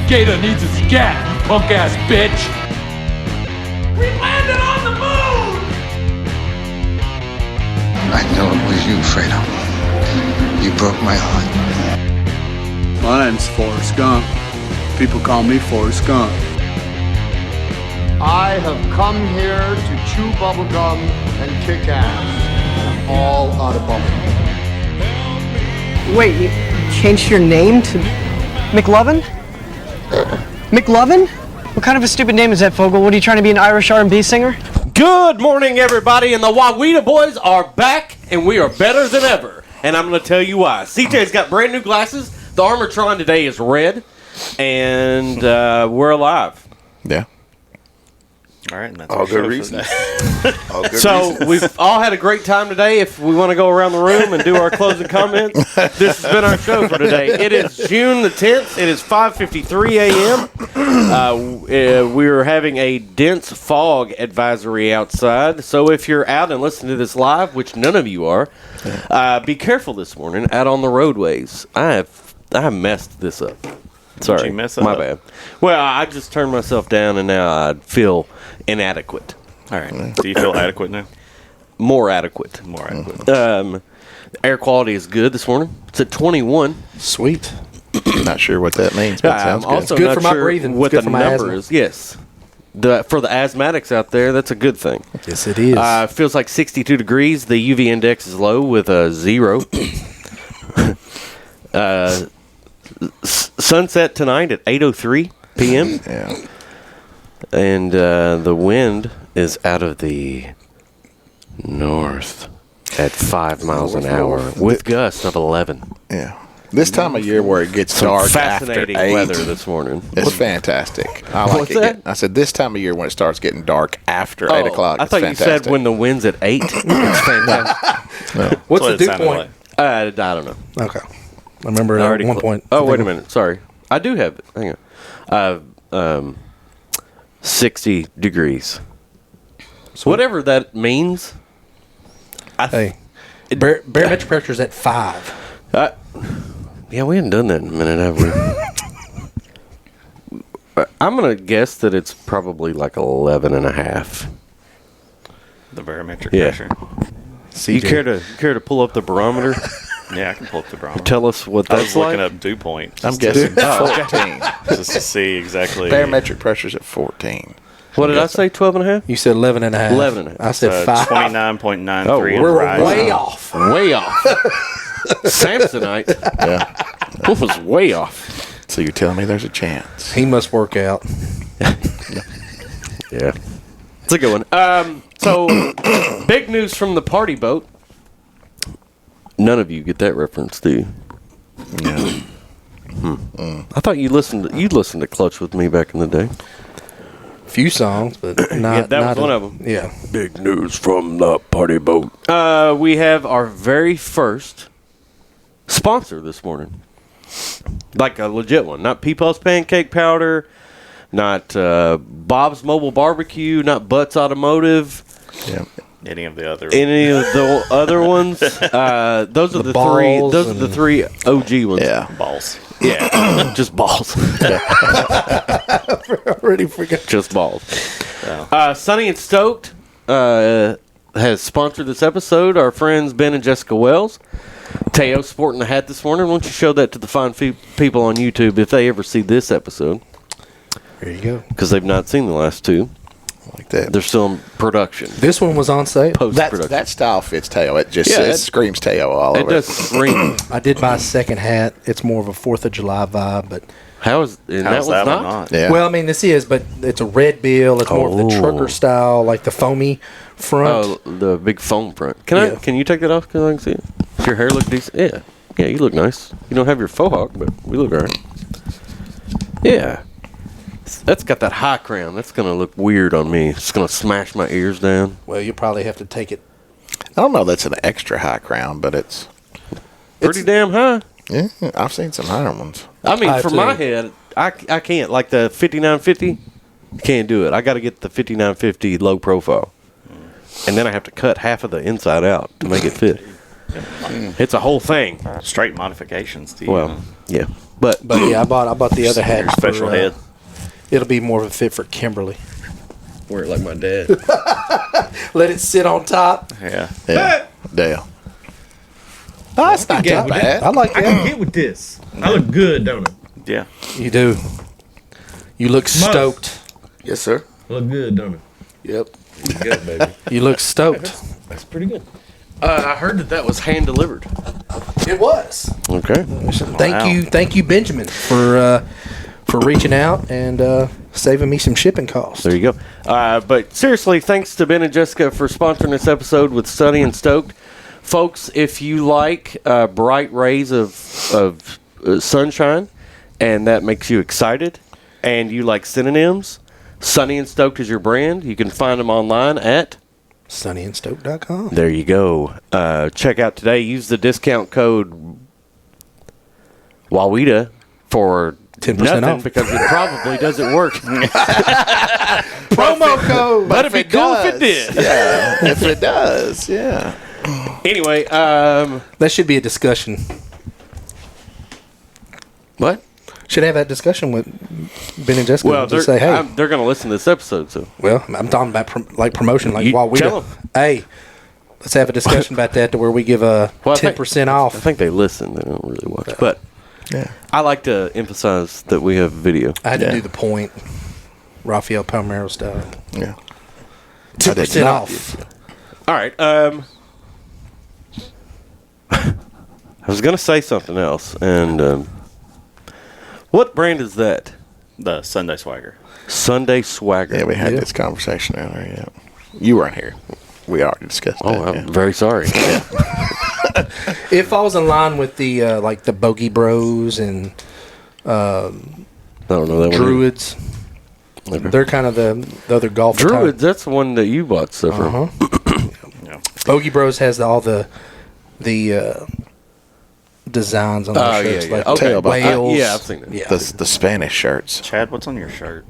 Gator needs a scat, you punk-ass bitch! We landed on the moon! I know it was you, Fredo. You broke my heart. My name's Forrest Gump. People call me Forrest Gump. I have come here to chew bubblegum and kick ass. I'm all out of bubblegum. Wait, you changed your name to McLovin? McLovin? What kind of a stupid name is that, Fogel? What, are you trying to be an Irish R&B singer? Good morning, everybody, and the Wawita boys are back, and we are better than ever. And I'm going to tell you why. CJ's got brand new glasses. The Armatron today is red, and we're alive. Yeah. All right, and that's all good reasons. All good So reasons. we've all had a great time today. If we want to go around the room and do our closing comments, this has been our show for today. It is June the 10th. It is 5:53 a.m. We're having a dense fog advisory outside. So if you're out and listening to this live, which none of you are, be careful this morning out on the roadways. I have messed this up. Sorry, Did you mess my up? bad. Well, I just turned myself down, and now I feel inadequate. All right. Do you feel adequate now? More adequate. More adequate. The air quality is good this morning. It's at 21. Sweet. Not sure what that means, but it sounds I'm good. also Good not for my sure breathing. what It's good the for my number asthma. is. Yes. For the asthmatics out there, that's a good thing. Yes, it is. Feels like 62 degrees. The UV index is low with a 0. Sunset tonight at 8:03 p.m. Yeah. And the wind is out of the north at 5 miles an hour with gusts of 11. Yeah. This time of year where it gets Some dark fascinating after 8, weather this morning. it's fantastic. I like What's it. that? I said this time of year when it starts getting dark after 8 o'clock. I it's thought fantastic. you said when the wind's at 8. It's fantastic. What's the what it dew sounded point? like. I don't know. Okay. I remember I at already one clo- point. Oh, I wait a think- minute. Sorry. I do have it. Hang on. 60 degrees. So whatever that means. Hey, barometric pressure's at 5. Yeah, we haven't done that in a minute, have we? I'm going to guess that it's probably like 11 and a half. The barometric Yeah. pressure. You care to pull up the barometer? Yeah, I can pull up the barometer. Tell us what I that's was looking like? up dew point. I'm just guessing 14. just to see exactly. Barometric pressure's at 14. What did I say, 12 and a half? You said 11 and a half. 11 and a half. I said 5. 29.93. Oh, and We're rising. way off. Way off. Samsonite. Yeah. What was way off? So you're telling me there's a chance. He must work out. Yeah. It's a good one. So, big news from the party boat. None of you get that reference, do you? Yeah. I thought you listened to Clutch with me back in the day. Few songs, but not. Yeah, that was not one a- of them. Yeah. Big news from the party boat. We have our very first sponsor this morning. Like a legit one. Not Peepulse Pancake Powder, not Bob's Mobile Barbecue, not Butts Automotive, Yeah. Any of the other. any of the other ones. Those are the three. balls Those are the and- three OG ones. Yeah. balls. Yeah, just balls. Already forgot. Just balls. Yeah. Sunny and Stoked has sponsored this episode. Our friends Ben and Jessica Wells. Teo sporting the hat this morning. Why don't you show that to the fine people on YouTube if they ever see this episode? There you go. Because they've not seen the last two. Like that. They're still in production. This one was on sale. Post-production. That style fits Teo. It just Yeah, it it- screams Teo all It over. does scream. I did buy a second hat. It's more of a 4th of July vibe, but How is and How's that that one's one not? not? Yeah. well, I mean, this is, but it's a red bill. It's more of the Oh. trucker style, like the foamy front. Oh, the big foam front. Yeah. Can you take that off? Because I can see it. Does your hair look decent? Yeah. Yeah, you look nice. You don't have your faux hawk, but we look all right. Yeah. That's got that high crown. That's going to look weird on me. It's going to smash my ears down. Well, you probably have to take it. I don't know that's an extra high crown, but it's Pretty damn high. yeah. I've seen some higher ones. I mean, I for too. my head, I can't. Like the 5950, can't do it. I got to get the 5950 low profile. And then I have to cut half of the inside out to make it fit. It's a whole thing. Straight modifications. To Well, yeah, but yeah, I bought the other hat. your special for, head. It'll be more of a fit for Kimberly. wear it like my dad. Let it sit on top. Yeah. Yeah. Dale. Oh, that's not get that with bad. I like I that. can get with this. I look good, don't I? Yeah. You do. You look stoked. Yes, sir. I look good, don't I? Yep. Good, baby. You look stoked. That's pretty good. I heard that was hand delivered. It was. Okay. Thank you, Benjamin, for reaching out and saving me some shipping costs. There you go. But seriously, thanks to Ben and Jessica for sponsoring this episode with Sunny and Stoked. Folks, if you like bright rays of sunshine and that makes you excited and you like synonyms, Sunny and Stoked is your brand. You can find them online at sunnyandstoked.com. There you go. Check out today. Use the discount code WAWITA for 10% nothing off. because it probably doesn't work. Promo code. But it'd be cool if it did. Yeah. If it does, yeah. Anyway, That should be a discussion. what? Should have that discussion with Ben and Jessica. Well, Just say, hey. they're going to listen to this episode, so Well, I'm talking about promotion, like You while we tell do. 'em. Hey, let's have a discussion about that to where we give a Well, I 10% I off. think they listen. They don't really watch. But Yeah. I like to emphasize that we have video. I had to Yeah. do the point, Rafael Palmeiro style. Yeah. 10% not off. All right. I was going to say something else, and what brand is that? The Sunday Swagger. Sunday Swagger. Yeah, we had Yeah. this conversation earlier. Yeah. You weren't here. We already discussed Oh, that. I'm very sorry. It falls in line with the like the Bogey Bros and I don't know that one. Druids. Okay. They're kind of the other golf Druids, that's the one that you bought stuff from. Uh-huh. Bogey Bros has all the designs on their shirts, like Okay. whales. Yeah, I've seen it. Yeah. The Spanish shirts. Chad, what's on your shirt?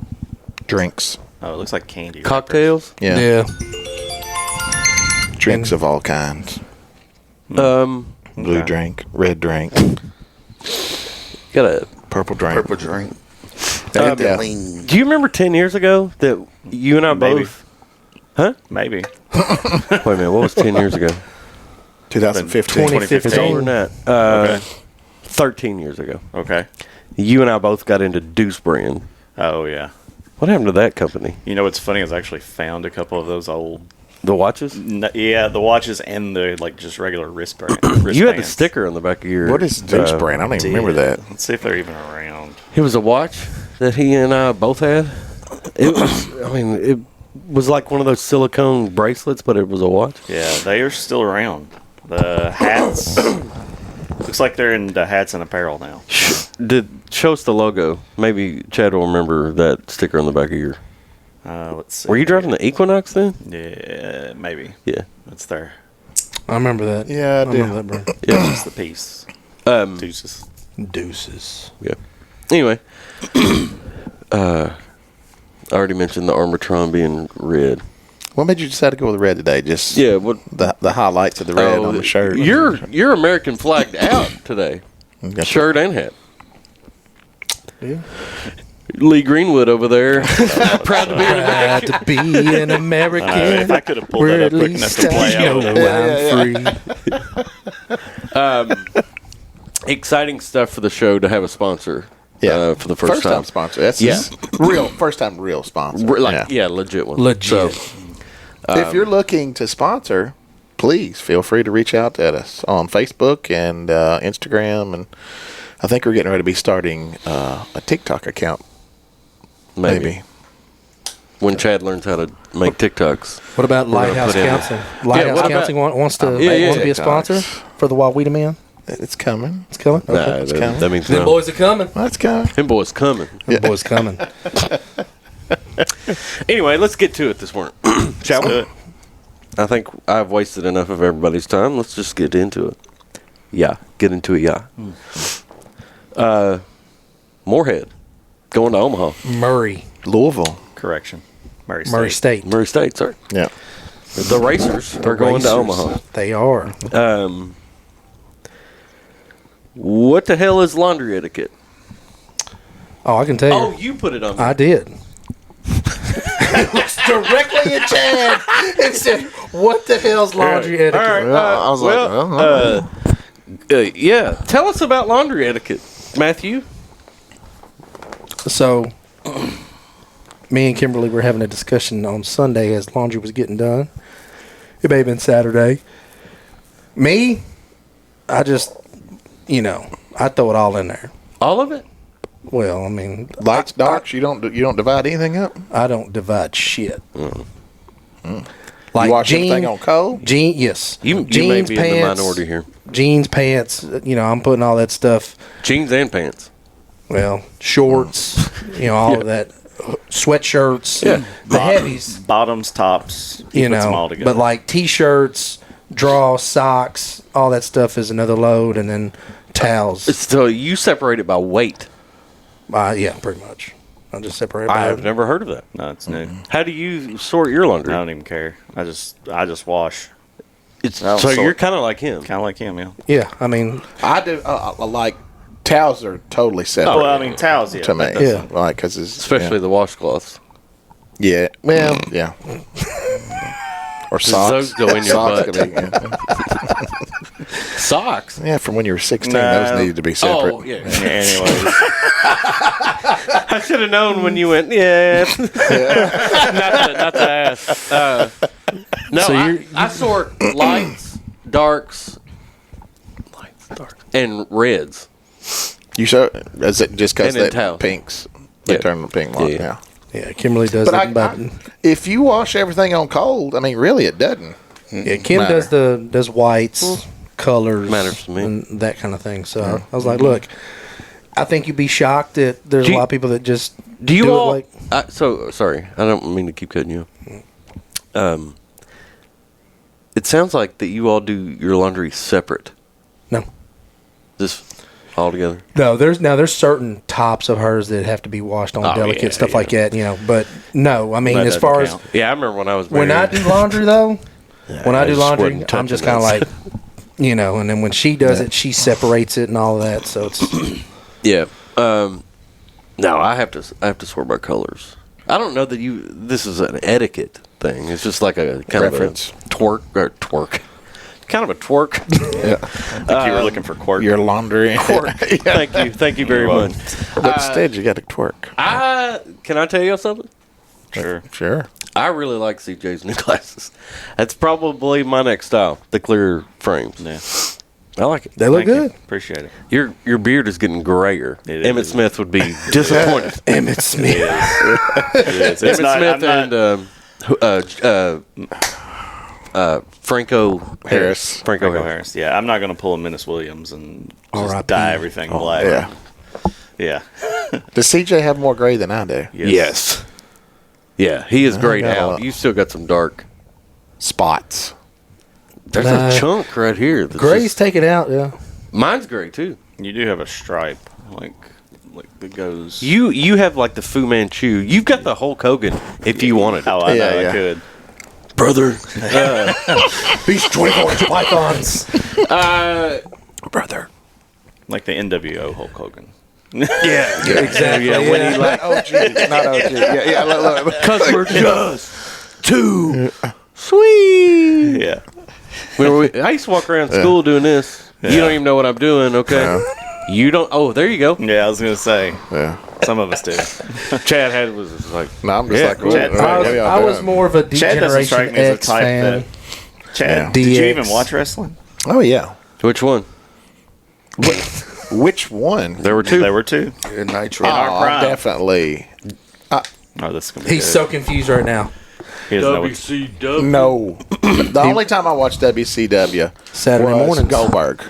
Drinks. Oh, it looks like candy. wrappers. Cocktails? Yeah. Yeah. Drinks of all kinds. Um, Blue Okay. drink, red drink, got a. purple drink. Purple drink. Yeah. Do you remember 10 years ago that you and I Maybe. both. Huh? Maybe. Wait a minute. What was 10 years ago? 2015. 2015. It's older than that. Okay. 13 years ago. Okay. You and I both got into Deuce Brand. Oh, yeah. What happened to that company? You know what's funny is I actually found a couple of those old, The watches? yeah, the watches and the like just regular wristbands. You had the sticker on the back of your. What is Deuce brand? I don't even remember that. Let's see if they're even around. It was a watch that he and I both had. It was. I mean, it was like one of those silicone bracelets, but it was a watch. Yeah, they are still around. The hats. Looks like they're in the hats and apparel now. Show us the logo. Maybe Chad will remember that sticker on the back of your. Let's see. Were you driving the Equinox then? Yeah, maybe. Yeah. It's there. I remember that. Yeah, I do. remember that brand. Yeah. Just the piece. Deuces. Deuces. Yeah. Anyway, I already mentioned the Armatron being red. What made you decide to go with red today? Just Yeah. What? the highlights of the red on the shirt. You're American flagged out today. Got Shirt and hat. Yeah. Lee Greenwood over there, proud to be an American. Glad to be an American. If I could have pulled where that at up quick least enough to play I out. know I'm free. Exciting stuff for the show to have a sponsor. Yeah, For the first time. sponsor. That's Yeah. real first time real sponsor. Yeah, legit one. Legit. So, If you're looking to sponsor, please feel free to reach out at us on Facebook and Instagram, and I think we're getting ready to be starting a TikTok account. maybe. When Chad learns how to make TikToks. What about Lighthouse put in- Counseling? Lighthouse what about- Counseling wants to yeah, wants to be a TikToks. sponsor for the Wawita Man. It's coming. It's coming. Nah, Okay. that means Them no. boys are coming. Let's go. Them boys coming. Them boys coming. Anyway, let's get to it this morning. Shall we? I think I've wasted enough of everybody's time. Let's just get into it. Yeah, get into it, yeah. Moorhead, going to Omaha. Murray. Louisville. Correction. Murray State. Murray State. Murray State, sorry. Yeah. The Racers are going to Omaha. They are. What the hell is laundry etiquette? Oh, I can tell you. Oh, you put it on there. I did. Looks directly at Chad and said, "What the hell's laundry etiquette?" All right. Well, I was like, Yeah. Tell us about laundry etiquette, Matthew. So, me and Kimberly were having a discussion on Sunday as laundry was getting done. It may have been Saturday. Me, I just, I throw it all in there. All of it? Well, I mean, lights, darks. You don't divide anything up. I don't divide shit. You wash everything on cold. Yes. You may Jeans, be in the pants, minority here. Jeans, pants. I'm putting all that stuff. Jeans and pants. Well, shorts. All of that. Sweatshirts. Yeah. The heavies. Bottoms, tops. He puts them all together. But like t-shirts, draw, socks, all that stuff is another load, and then towels. So you separate it by weight. Yeah, pretty much. I'll just separate. I have never heard of that. No, it's new. How do you sort your laundry? I don't even care. I just wash. So you're kind of like him. Kind of like him, yeah. Yeah, I mean, I do. Like towels are totally separate. Oh, well, I mean towels, yeah. to me, Yeah. like because it's Especially the washcloths. yeah. Well, yeah. Or socks. Those go in your Socks butt. could be, Socks? yeah, from when you were 16, No. those needed to be separate. Oh, yeah. Anyways, I should have known when you went, yeah. not to ask. No, So I sort lights, darks, and reds. You show is it just because And then that towels. pinks they Yeah. turn the pink one? Yeah. Yeah. Kimberly does But it. if you wash everything on cold, I mean, really, it doesn't. Yeah, Kim matter. does whites, colors, Matters to me. and that kind of thing. So I was like, look, I think you'd be shocked that there's a lot of people that just Do you do all? it like. Sorry, I don't mean to keep cutting you. It sounds like that you all do your laundry separate. No. Just all together. No, there's certain tops of hers that have to be washed on delicate stuff like that, But no, I mean, That as doesn't far count. Yeah, I remember when I was married. when I do laundry though, when I do just laundry, wasn't I'm just touching kind of this. like, and then when she does it, she separates it and all of that. So it's Yeah. No, I have to sort by colors. I don't know that this is an etiquette thing. It's just like a kind Preference. of a twerk. Kind of a twerk. Yeah. I think you were looking for quirk. Your laundry. Thank you very much. But instead, you got to twerk. Can I tell you something? Sure. I really like CJ's new glasses. That's probably my next style, the clear frames. Yeah. I like it. they look Thank you. good. Appreciate it. Your beard is getting grayer. It Emmett is. Smith would be disappointed. Emmett Smith. It's Emmett not- Smith I'm and Franco Harris. Franco Harris. Yeah, I'm not going to pull a Minus Williams and just R.I.P. dye everything black. Yeah. Yeah. Does CJ have more gray than I do? Yes. Yeah, he is grayed got a out. lot. You still got some dark. Spots. There's Nah. a chunk right here. That's Gray's just- taken out. Yeah. mine's gray too. You do have a stripe, like that goes. You have like the Fu Manchu. You've got the Hulk Hogan if you wanted it. Oh, I know. Yeah. I could. Brother. These 24-inch pythons. Brother. Like the NWO Hulk Hogan. Yeah, Exactly. Yeah, when he like OG, not OG. Yeah, look. customer just too sweet. Yeah. I used to walk around school doing this. You don't even know what I'm doing, okay? You don't. Oh, there you go. Yeah, I was going to say. Yeah. Some of us do. Chad had was just like, No, I'm just Yeah, like, cool. Chad- I was more of a Chad doesn't strike Degeneration me as the X type fan. that. Chad, Yeah. did you DX. even watch wrestling? Oh yeah. which one? Which one? There were two. There were two. Nitro. our Oh, prime. definitely. Oh, this is gonna be He's good. so confused right now. He doesn't know what- WCW. No. The only time I watched WCW Saturday was mornings. Goldberg.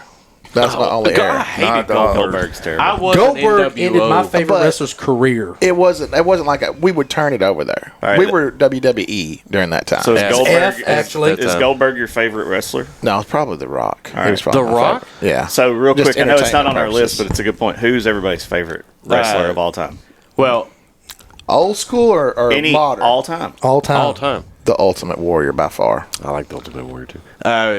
That's my only I era. hated Goldberg's terrible. I was Goldberg ended my favorite But- wrestler's career. It wasn't like we would turn it over there. All right. We were WWE during that time. So is F, Goldberg actually. is Goldberg your favorite wrestler? no, it's probably The Rock. All He was right. probably The my Rock? favorite. Yeah. So real Just quick, I know it's not on our entertainment list, but purposes. it's a good point. Who's everybody's favorite wrestler of all time? Well, Old school or Any modern? all time. All time. all time. the Ultimate Warrior by far. I like the Ultimate Warrior too.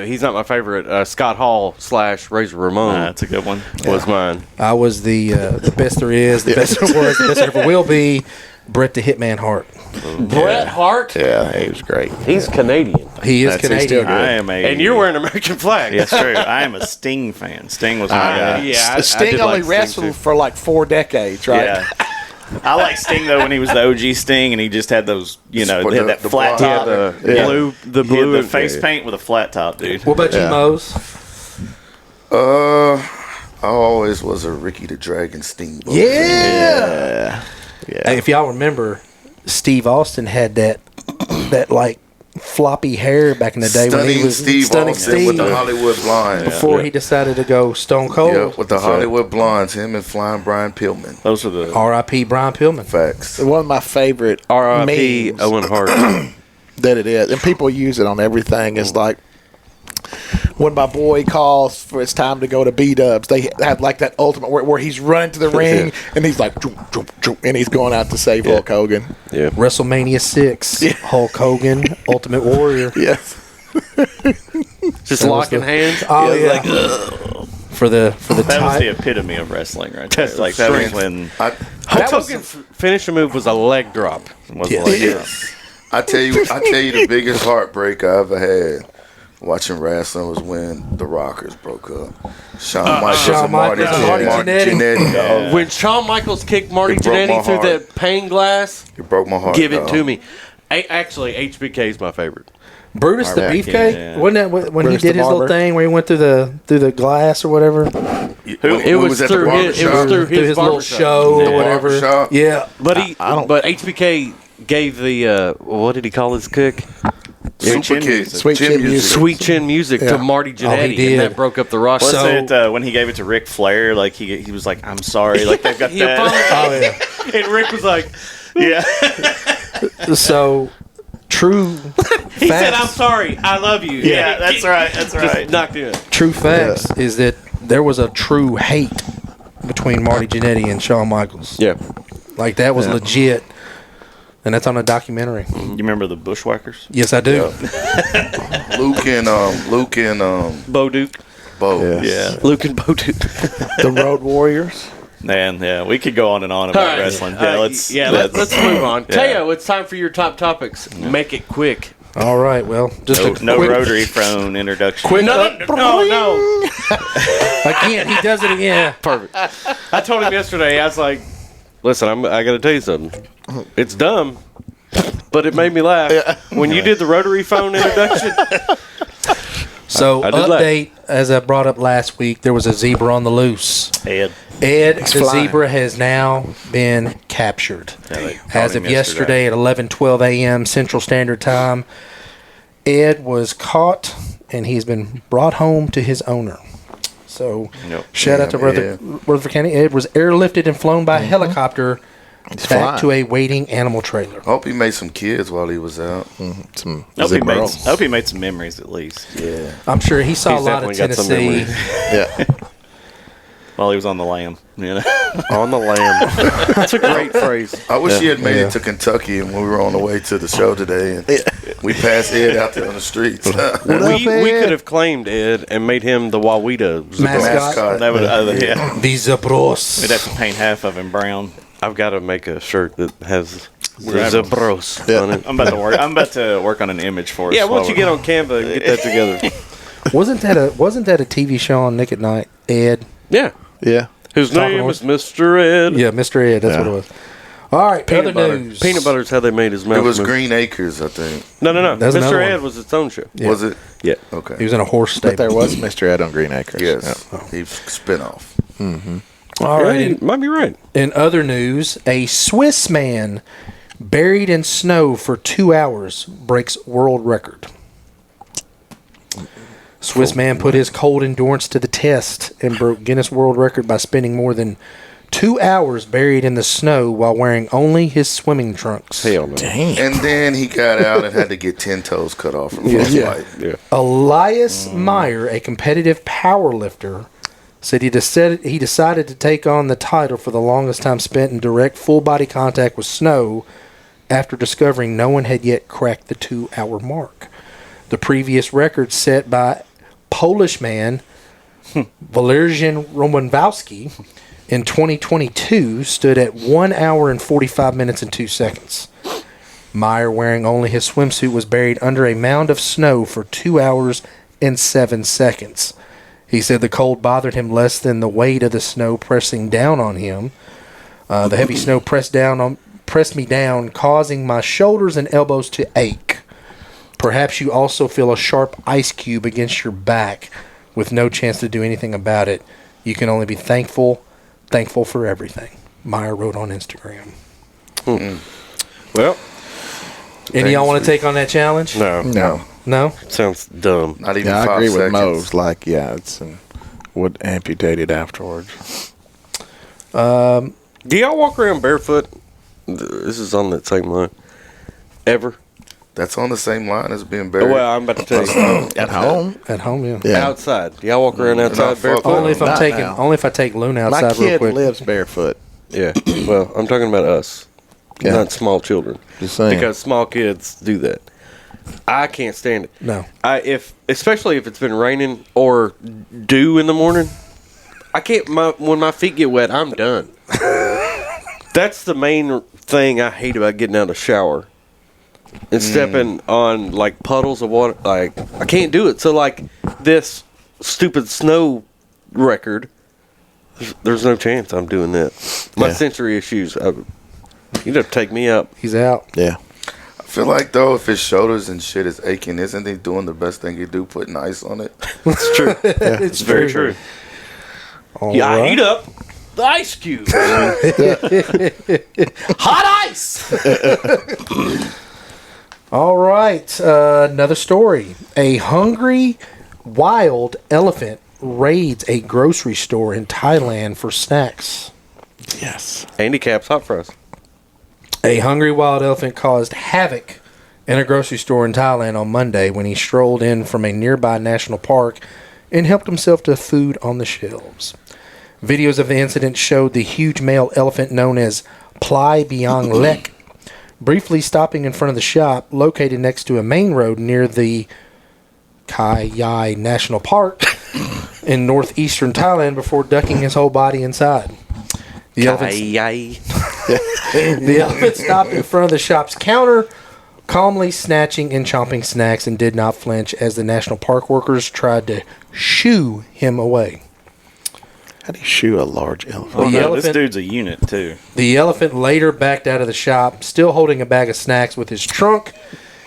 He's not my favorite. Scott Hall / Razor Ramon. That's a good one. Was mine. I was the best there is, the best there was, the best there ever will be. Bret the Hitman Hart. Bret Hart. Yeah, he was great. He's Canadian. He is That's- he's still Canadian. good. I am a. And you're wearing an American flag. Yes, true. I am a Sting fan. Sting was my guy. yeah, I Sting did only like Sting, wrestled too. for like 4 decades, right? Yeah. I like Sting though when he was the OG Sting and he just had those, you know, they had that The flat blonde. top. The Yeah. blue, the He had blue, the face paint with a flat top, dude. What about you, Yeah. Mose? I always was a Ricky the Dragon Steamboat. Yeah. Yeah. Hey, if y'all remember, Steve Austin had that like floppy hair back in the day when Stunning he was Steve Stunning Austin Steve with the Hollywood Blondes. before he decided to go Stone Cold. Yeah, with the Hollywood Blondes, him and Flying Brian Pillman. Those are the. R.I.P. Brian Pillman. Facts. One of my favorite R.I.P. memes Owen Hart. that it is, and people use it on everything. Is like when my boy calls for it's time to go to B-Dubs, they have like that ultimate where he's running to the ring and he's like, jump, jump, jump, and he's going out to save Hulk Hogan. Yeah. WrestleMania 6. Hulk Hogan, Ultimate Warrior. Yes. Just locking hands. Oh yeah. like, for the That was the tie. epitome of wrestling, right there. That's Like that was strength. when Hulk That was Hogan's finishing move was a leg drop. was Yeah. like I tell you the biggest heartbreak I ever had watching wrestling was when the Rockers broke up. Shawn Michaels Shawn and Marty Michaels and Marty Jannetty. dog. When Shawn Michaels kicked Marty It broke my Jannetty through heart. that pane glass, It broke my heart. give it dog. to me. Actually, HBK is my favorite. Brutus the Yeah. Beefcake. Yeah. Wasn't that when Brutus he did the his little Barber. thing where he went through the glass or whatever? When It we was at the through his. It was barbershop, through Through his his little barbershop. show Yeah. or whatever. Barbershop. Yeah. But he, I don't- but HBK gave the what did he call his cook? Super Chin Kick. music. Sweet Chin Music. Sweet Chin Music Yeah. to Marty Jannetty, did. and that broke up the roster. Was So- it when he gave it to Ric Flair? Like he was like, "I'm sorry." Like they've got He that. apologized. Oh yeah. And Rick was like, Yeah. So true he said, "I'm facts. sorry, I love you." Yeah, that's right. That's Just right. knocked it. True facts is that there was a true hate between Marty Jannetty and Shawn Michaels. Yeah. Like that was legit. And that's on a documentary. You remember the Bushwhackers? Yes, I do. Luke and Bo Duke. Bo. Yeah. Yeah. Luke and Bo Duke. The Road Warriors. Man, yeah, we could go on and on about All right. wrestling. Yeah, let's let's move on. Yeah. Teo, it's time for your top topics. Make it quick. All right. Well, just no a quick, rotary phone introduction. No. again. He does it again. Perfect. I told him yesterday, I was like, listen, I got to tell you something. It's dumb, but it made me laugh. When you did the rotary phone introduction, So I did laugh. update, as I brought up last week, there was a zebra on the loose. Ed. Ed, the flying. zebra, has now been captured. Yeah, they caught As him of yesterday at 11:12 a.m. Central Standard Time, Ed was caught and he's been brought home to his owner. So, Yep. shout out to Rutherford County. Ed was airlifted and flown by helicopter back flying. to a waiting animal trailer. Hope he made some kids while he was out. Some I Zebraos. hope he made some memories at least Yeah. I'm sure he saw He's a lot of definitely got some Tennessee. memories. Yeah. while he was on the lam. You know? on the lamb. That's a great phrase. I wish he had made Yeah. it to Kentucky and we were on the way to the show today and we passed Ed out there on the streets. We could have claimed Ed and made him the Wawita. Mascot. That would, yeah. The Zebros. We'd have to paint half of him brown. I've got to make a shirt that has Right. Zebros on it. I'm about to work on an image for us. Yeah, while once you we're- get on Canva and get that together. Wasn't that a TV show on Nick at Night? Ed. Yeah. Yeah. His Talking name horse. is Mr. Ed. Yeah, Mr. Ed. That's what it was. All right, Peanut other butter. news. Peanut butter is how they made his mouth It was move. Green Acres, I think. No. That's another Mr. one. Ed was its own show. Yeah. Was it? Yeah. Okay. He was in a horse But there stable. was Mr. Ed on Green Acres. Yes. Yeah. He spin-off. All Yeah, right. you might be right. In other news, a Swiss man buried in snow for 2 hours breaks world record. Swiss man put his cold endurance to the test and broke Guinness World Record by spending more than 2 hours buried in the snow while wearing only his swimming trunks. Hell no. Dang. And then he got out and had to get 10 toes cut off from his life. Yeah. Elias Meyer, a competitive power lifter, said he decided to take on the title for the longest time spent in direct full body contact with snow after discovering no one had yet cracked the 2-hour mark. The previous record set by Polish man Valerian Romanowski in 2022 stood at 1 hour and 45 minutes and 2 seconds. Meyer, wearing only his swimsuit, was buried under a mound of snow for 2 hours and 7 seconds. He said the cold bothered him less than the weight of the snow pressing down on him. The heavy snow pressed me down, causing my shoulders and elbows to ache. Perhaps you also feel a sharp ice cube against your back with no chance to do anything about it. You can only be thankful for everything. Meyer wrote on Instagram. Well, any of y'all want to take on that challenge? No. Sounds dumb. Not even Yeah, 5 I agree with seconds. Mo's. Like, yeah, it's would amputate it afterwards. Do y'all walk around barefoot? This is on that same line. Ever? That's on the same line as being buried. Well, I'm about to tell you. At home? At home, yeah. Yeah. Outside. Do y'all walk around outside Not barefoot? fuck Only if I'm Not taking, now. only if I take Luna outside My real kid quick. lives barefoot. Yeah. Well, I'm talking about us, Yeah. not small children. Just saying. Because small kids do that. I can't stand it. No. Especially if it's been raining or dew in the morning. I can't. When my feet get wet, I'm done. That's the main thing I hate about getting out of the shower and stepping on like puddles of water. Like I can't do it. So like this stupid snow record, there's no chance I'm doing that. My sensory issues. You'd have to take me up. He's out. Yeah. I feel like, though, if his shoulders and shit is aching, isn't he doing the best thing he do, putting ice on it? It's true. It's Very true. All Yeah, I right. heat up the ice cube. Hot ice. All right. Another story. A hungry wild elephant raids a grocery store in Thailand for snacks. Yes. Handicaps hot fries. A hungry wild elephant caused havoc in a grocery store in Thailand on Monday when he strolled in from a nearby national park and helped himself to food on the shelves. Videos of the incident showed the huge male elephant known as Plai Biang Lek briefly stopping in front of the shop located next to a main road near the Khai Yai National Park in northeastern Thailand before ducking his whole body inside. The elephant stopped in front of the shop's counter, calmly snatching and chomping snacks, and did not flinch as the national park workers tried to shoo him away. How do you shoe a large elephant? Oh, The no, this elephant- dude's a unit, too. The elephant later backed out of the shop, still holding a bag of snacks with his trunk.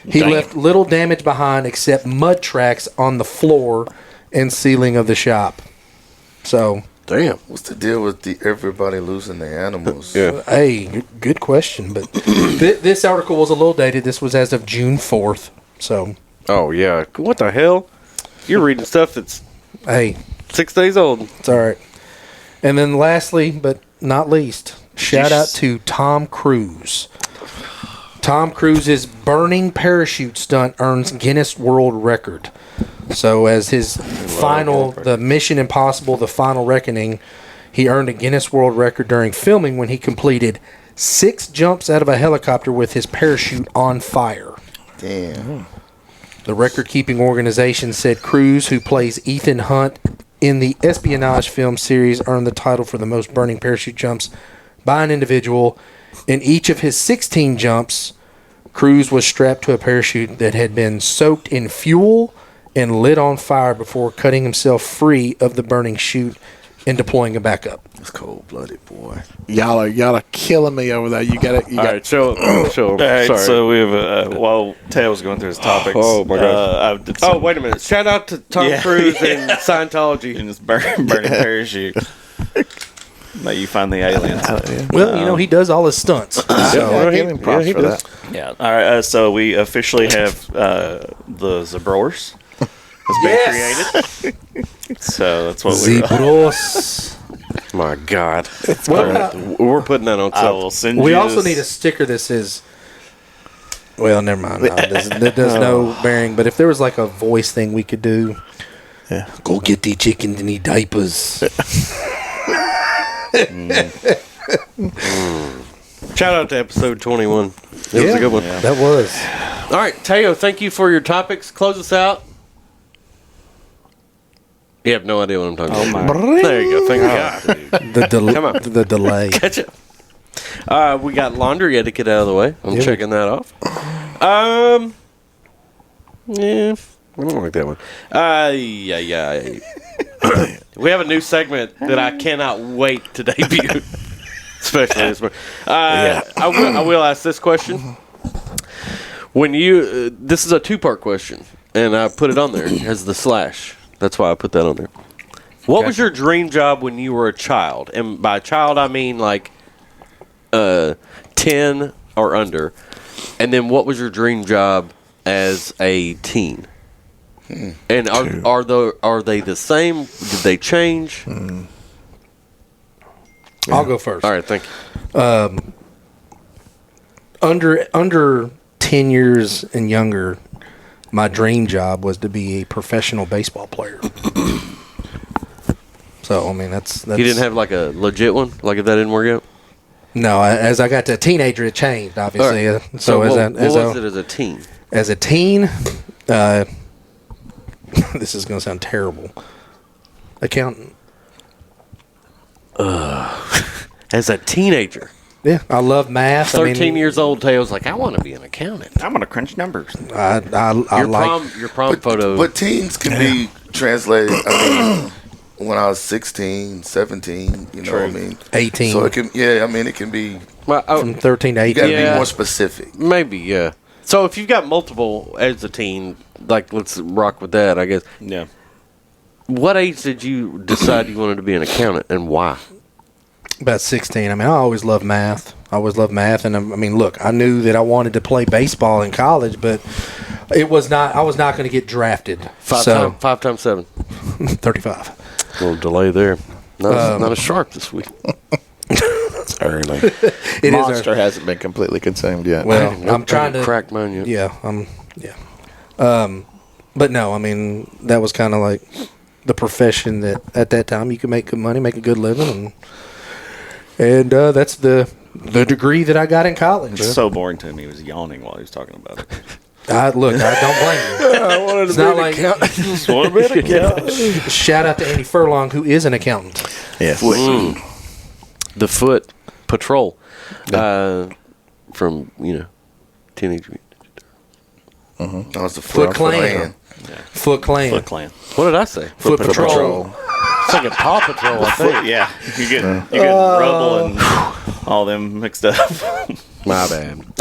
He left little damage behind except mud tracks on the floor and ceiling of the shop. So, Damn. What's the deal with everybody losing their animals? Yeah. hey, good question. But this article was a little dated. This was as of June 4th. So, Oh yeah. What the hell? You're reading stuff that's hey, 6 days old. it's all right. And then lastly, but not least, shout out to Tom Cruise. Tom Cruise's burning parachute stunt earns Guinness World Record. So as his the Mission Impossible, The Final Reckoning, he earned a Guinness World Record during filming when he completed 6 jumps out of a helicopter with his parachute on fire. Damn. The record-keeping organization said Cruise, who plays Ethan Hunt in the espionage film series, earned the title for the most burning parachute jumps by an individual. In each of his 16 jumps, Cruise was strapped to a parachute that had been soaked in fuel and lit on fire before cutting himself free of the burning chute and deploying it back up. That's cold-blooded, boy. Y'all are killing me over there. You got All right, show him. All right, Sorry. so we have, while Taylor was going through his topics. Oh, my gosh. I did Oh, some- wait a minute. Shout out to Tom Yeah. Cruise and Scientology. in his burning parachute. That you find the aliens. Well, he does all his stunts. I give him props he for does. that. Yeah. All right. So we officially have the Zabrors has been created. So that's what we. Zebros. My God. Well, We're putting that on I something. will send you. we also this. need a sticker that says, well, never mind. No, that does no bearing. But if there was like a voice thing we could do, Yeah. go get the chickens and the diapers. Shout out to episode 21. It was a good one. That was. All right, Teo, thank you for your topics. Close us out. You have no idea what I'm talking about. There you go. Thank God. Come on. The delay. Catch it. We got laundry etiquette out of the way. I'm checking that off. Yeah, I don't like that one. We have a new segment that I cannot wait to debut. Especially this one. I will ask this question. When you, this is a 2-part question, and I put it on there as the slash. That's why I put that on there. What was your dream job when you were a child? And by child, I mean like 10 or under. And then what was your dream job as a teen? And are they the same? Did they change? I'll go first. All right, thank you. Under 10 years and younger, my dream job was to be a professional baseball player. So, I mean, that's You didn't have like a legit one? Like if that didn't work out? No, as I got to a teenager, it changed, obviously. Right. So, what was it as a teen? As a teen, this is going to sound terrible. Accountant. As a teenager. Yeah, I love math. 13 years old, Teo's like, I want to be an accountant. I'm going to crunch numbers. I Your prom photo. But teens can be translated. I mean, when I was 16, 17, you know what I mean? 18. So it can, it can be from 13 to 18. You got to be more specific. Maybe, yeah. So if you've got multiple as a teen, like let's rock with that, I guess. Yeah. What age did you decide you wanted to be an accountant and why? About 16. I mean, I always loved math. And I mean, look, I knew that I wanted to play baseball in college, but it was not. I was not going to get drafted. 5 times 7. 35. A little delay there. Not a sharp this week. It's early. Monster hasn't been completely consumed yet. Well, I'm trying to crack mine yet. Yeah. But no, I mean, that was kind of like the profession that at that time you could make good money, make a good living, and that's the degree that I got in college. It's so boring to him. He was yawning while he was talking about it. I don't blame you. I wanted It's not like shout out to Andy Furlong, who is an accountant. Yes. The Foot Patrol from Teenage Mutant. That was the Foot Clan. Foot Clan. Foot Clan. What did I say? Foot Patrol. It's like a Paw Patrol, I think. Yeah. You get Rubble and all them mixed up. My bad.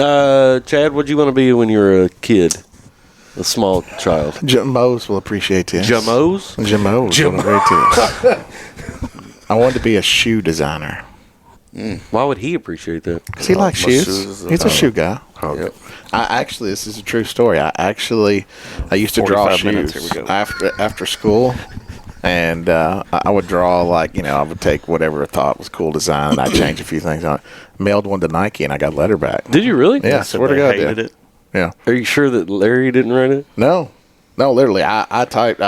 Chad, what'd you want to be when you were a kid? A small child. Jamos will appreciate this. Jamos? Jamos will appreciate this. I wanted to be a shoe designer. Why would he appreciate that? Because he likes shoes. He's a shoe guy. Yep. This is a true story. I used to draw 45 minutes, shoes here we go. after school. And I would draw, I would take whatever I thought was cool design, and I'd change a few things on it. Mailed one to Nike, and I got a letter back. Did you really? Yeah, So swear to they God, hated yeah. it. Yeah. Are you sure that Larry didn't write it? No, literally, I typed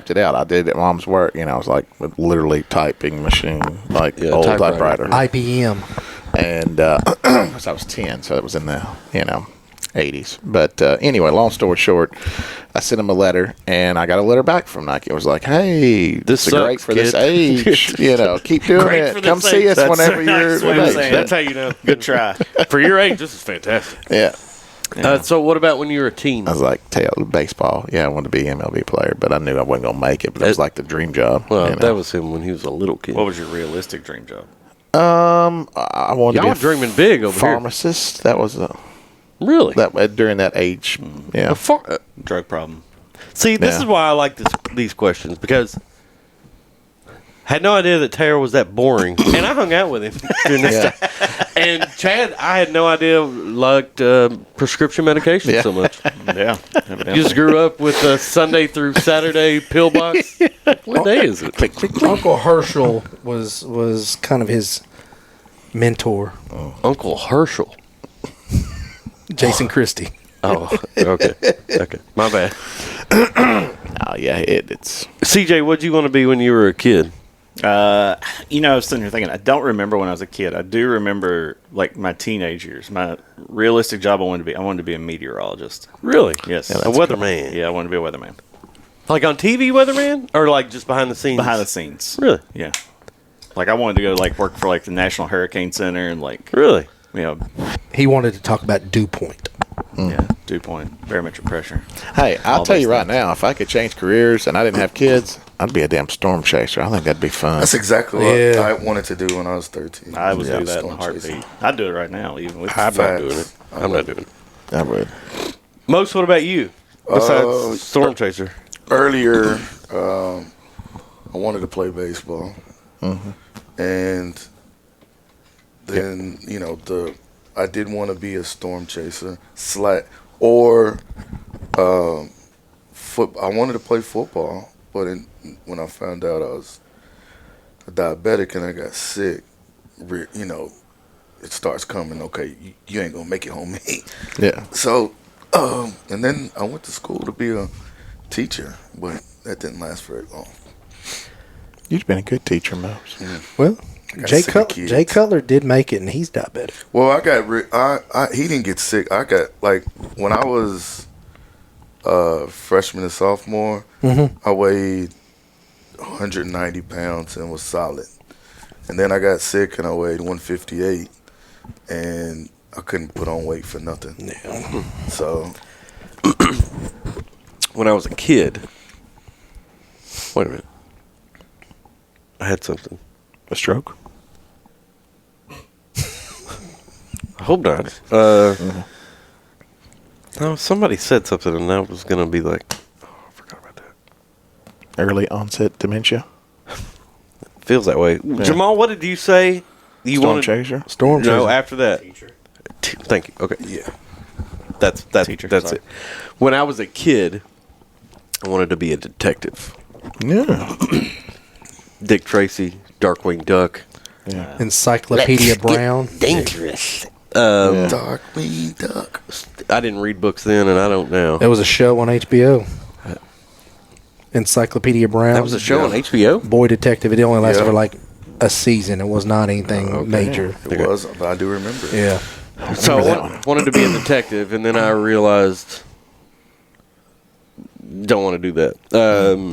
it out. I did it at Mom's work. I was like literally typing machine, old typewriter. IBM. And I was 10, so it was in the 80s. But anyway, long story short, I sent him a letter, and I got a letter back from Nike. It was like, "Hey, this is great for this age. Keep doing it. Come see us whenever you're." That's how you know. Good try. For your age, this is fantastic. Yeah. So what about when you were a teen? I was like, baseball. Yeah, I wanted to be an MLB player, but I knew I wasn't going to make it. But it was like the dream job. Well, that was him when he was a little kid. What was your realistic dream job? I wanted Y'all to be dreaming big over pharmacist. That was really during that age. Yeah. Drug problem. See, this is why I like these questions, because I had no idea that Tara was that boring, and I hung out with him during this time. And Chad, I had no idea liked prescription medication so much. Yeah. You just grew up with a Sunday through Saturday pill box. What day is it? Uncle Herschel was kind of his mentor. Uncle Herschel. Jason Christie. Oh, okay. My bad. Oh yeah, it's CJ, what'd you want to be when you were a kid? You know, I was sitting here thinking, I don't remember when I was a kid. I do remember, like, my teenage years. My realistic job I wanted to be a meteorologist. Really? Yes. A weatherman. Yeah, I wanted to be a weatherman. Like on TV weatherman? Or like just behind the scenes? Behind the scenes. Really? Yeah. Like, I wanted to go, like, work for, like, the National Hurricane Center and, like... Really? You know... He wanted to talk about dew point. Yeah, dew point, barometric pressure. Hey, I'll All tell those you right things. now, if I could change careers and I didn't have kids, I'd be a damn storm chaser. I think that'd be fun. That's exactly what Yeah. I wanted to do when I was 13. I would Yeah, do that in a storm heartbeat. chaser. I'd do it right now, even with I'm not Facts. doing it. I'm not doing it. I would. Most, what about you? Besides Storm Chaser. Earlier, I wanted to play baseball. And then, you know, I did want to be a storm chaser, or I wanted to play football, but when I found out I was diabetic and I got sick, you know, it starts coming, okay, you ain't going to make it home eat. Yeah. So, and then I went to school to be a teacher, but that didn't last very long. You've been a good teacher, Mose. Well, got Jay, sick of kids. Jay Cutler did make it, and he's diabetic. Well, I got he didn't get sick. I got, like, when I was freshman and sophomore, I weighed 190 pounds and was solid. And then I got sick and I weighed 158, and I couldn't put on weight for nothing. Yeah. So When I was a kid. Wait a minute. I had something. A stroke? I hope not. No, somebody said something and I was going to be like, oh, I forgot about that. Early onset dementia? Feels that way. Jamal, what did you say? You Storm wanted chaser? Storm chaser. No, after that. Thank you. Okay. yeah, That's Teacher, that's sorry. it. When I was a kid, I wanted to be a detective. Yeah. Dick Tracy, Darkwing Duck. Encyclopedia Brown. Dangerous. Darkwing Duck. I didn't read books then, and I don't now. It was a show on HBO. Encyclopedia Brown. That was a show on HBO. Boy Detective. It only lasted Yeah. for like a season. It was not anything major. It was, but I do remember it. Yeah. So I wanted to be a detective, and then I realized don't want to do that.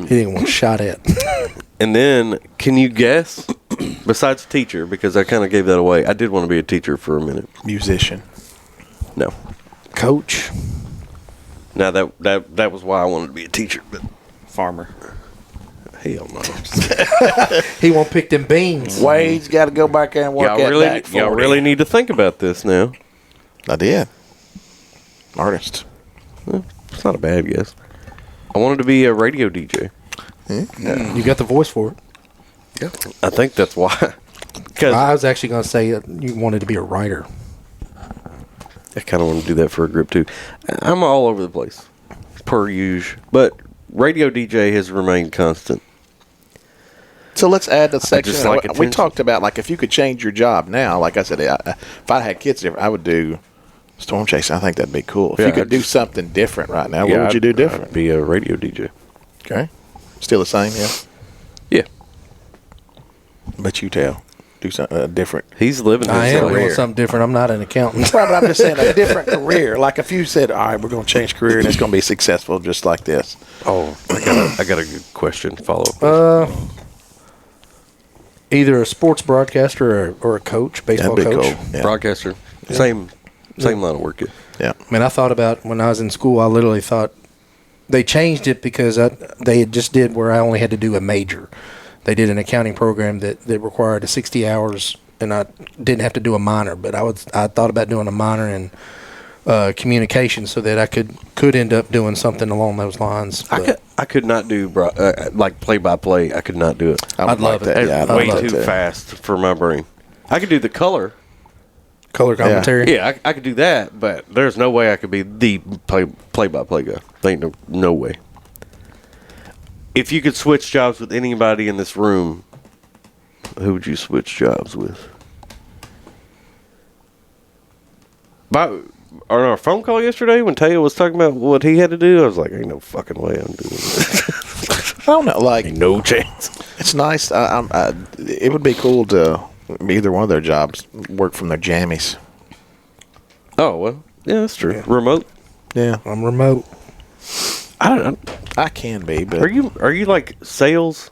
He didn't want shot at. And then, can you guess? Besides teacher, because I kind of gave that away. I did want to be a teacher for a minute. Musician. No. Coach. Now that was why I wanted to be a teacher, but Farmer. hell no. He won't pick them beans. Wade's got to go back there and work Y'all really need to think about this now. I did. Artist. It's not a bad guess. I wanted to be a radio DJ. You got the voice for it. I think that's why. Because I was actually going to say you wanted to be a writer. I kind of want to do that for a group too. I'm all over the place, per usual. But radio DJ has remained constant. So let's add the section. just like we attention. talked about, like, if you could change your job now, like I said, if I had kids different, I would do storm chasing. I think that'd be cool. If Yeah, you could I'd do just- something different right now, what would you do I'd different? be a radio DJ. Okay. Still the same, yeah? Yeah. But you tell. Do something different. He's living his I am life. doing something different. I'm not an accountant. Right, but I'm just saying a different career. Like if you said, all right, we're going to change career and it's going to be successful just like this. Oh, I got a good question. Follow up. Either a sports broadcaster or a coach, baseball That'd be coach. cool. Yeah. Broadcaster. Same line of work. Yeah. I mean, I thought about when I was in school, I literally thought they changed it because they had just did where I only had to do a major. They did an accounting program that required 60 hours, and I didn't have to do a minor. But I thought about doing a minor in communication so that I could end up doing something along those lines. I could not do like play by play. I could not do it. I would I'd love like it. that. Yeah, I'd way love too that. fast for my brain. I could do the color. Color commentary. Yeah, I could do that, but there's no way I could be the play by play guy. Ain't no way. If you could switch jobs with anybody in this room, who would you switch jobs with? On our phone call yesterday, when Taya was talking about what he had to do, I was like, ain't no fucking way I'm doing that. I don't know. Like, Ain't no chance. It's nice. It would be cool to either one of their jobs work from their jammies. Oh well, yeah, that's true. Remote. Yeah, I'm remote. I can be, but Are you like sales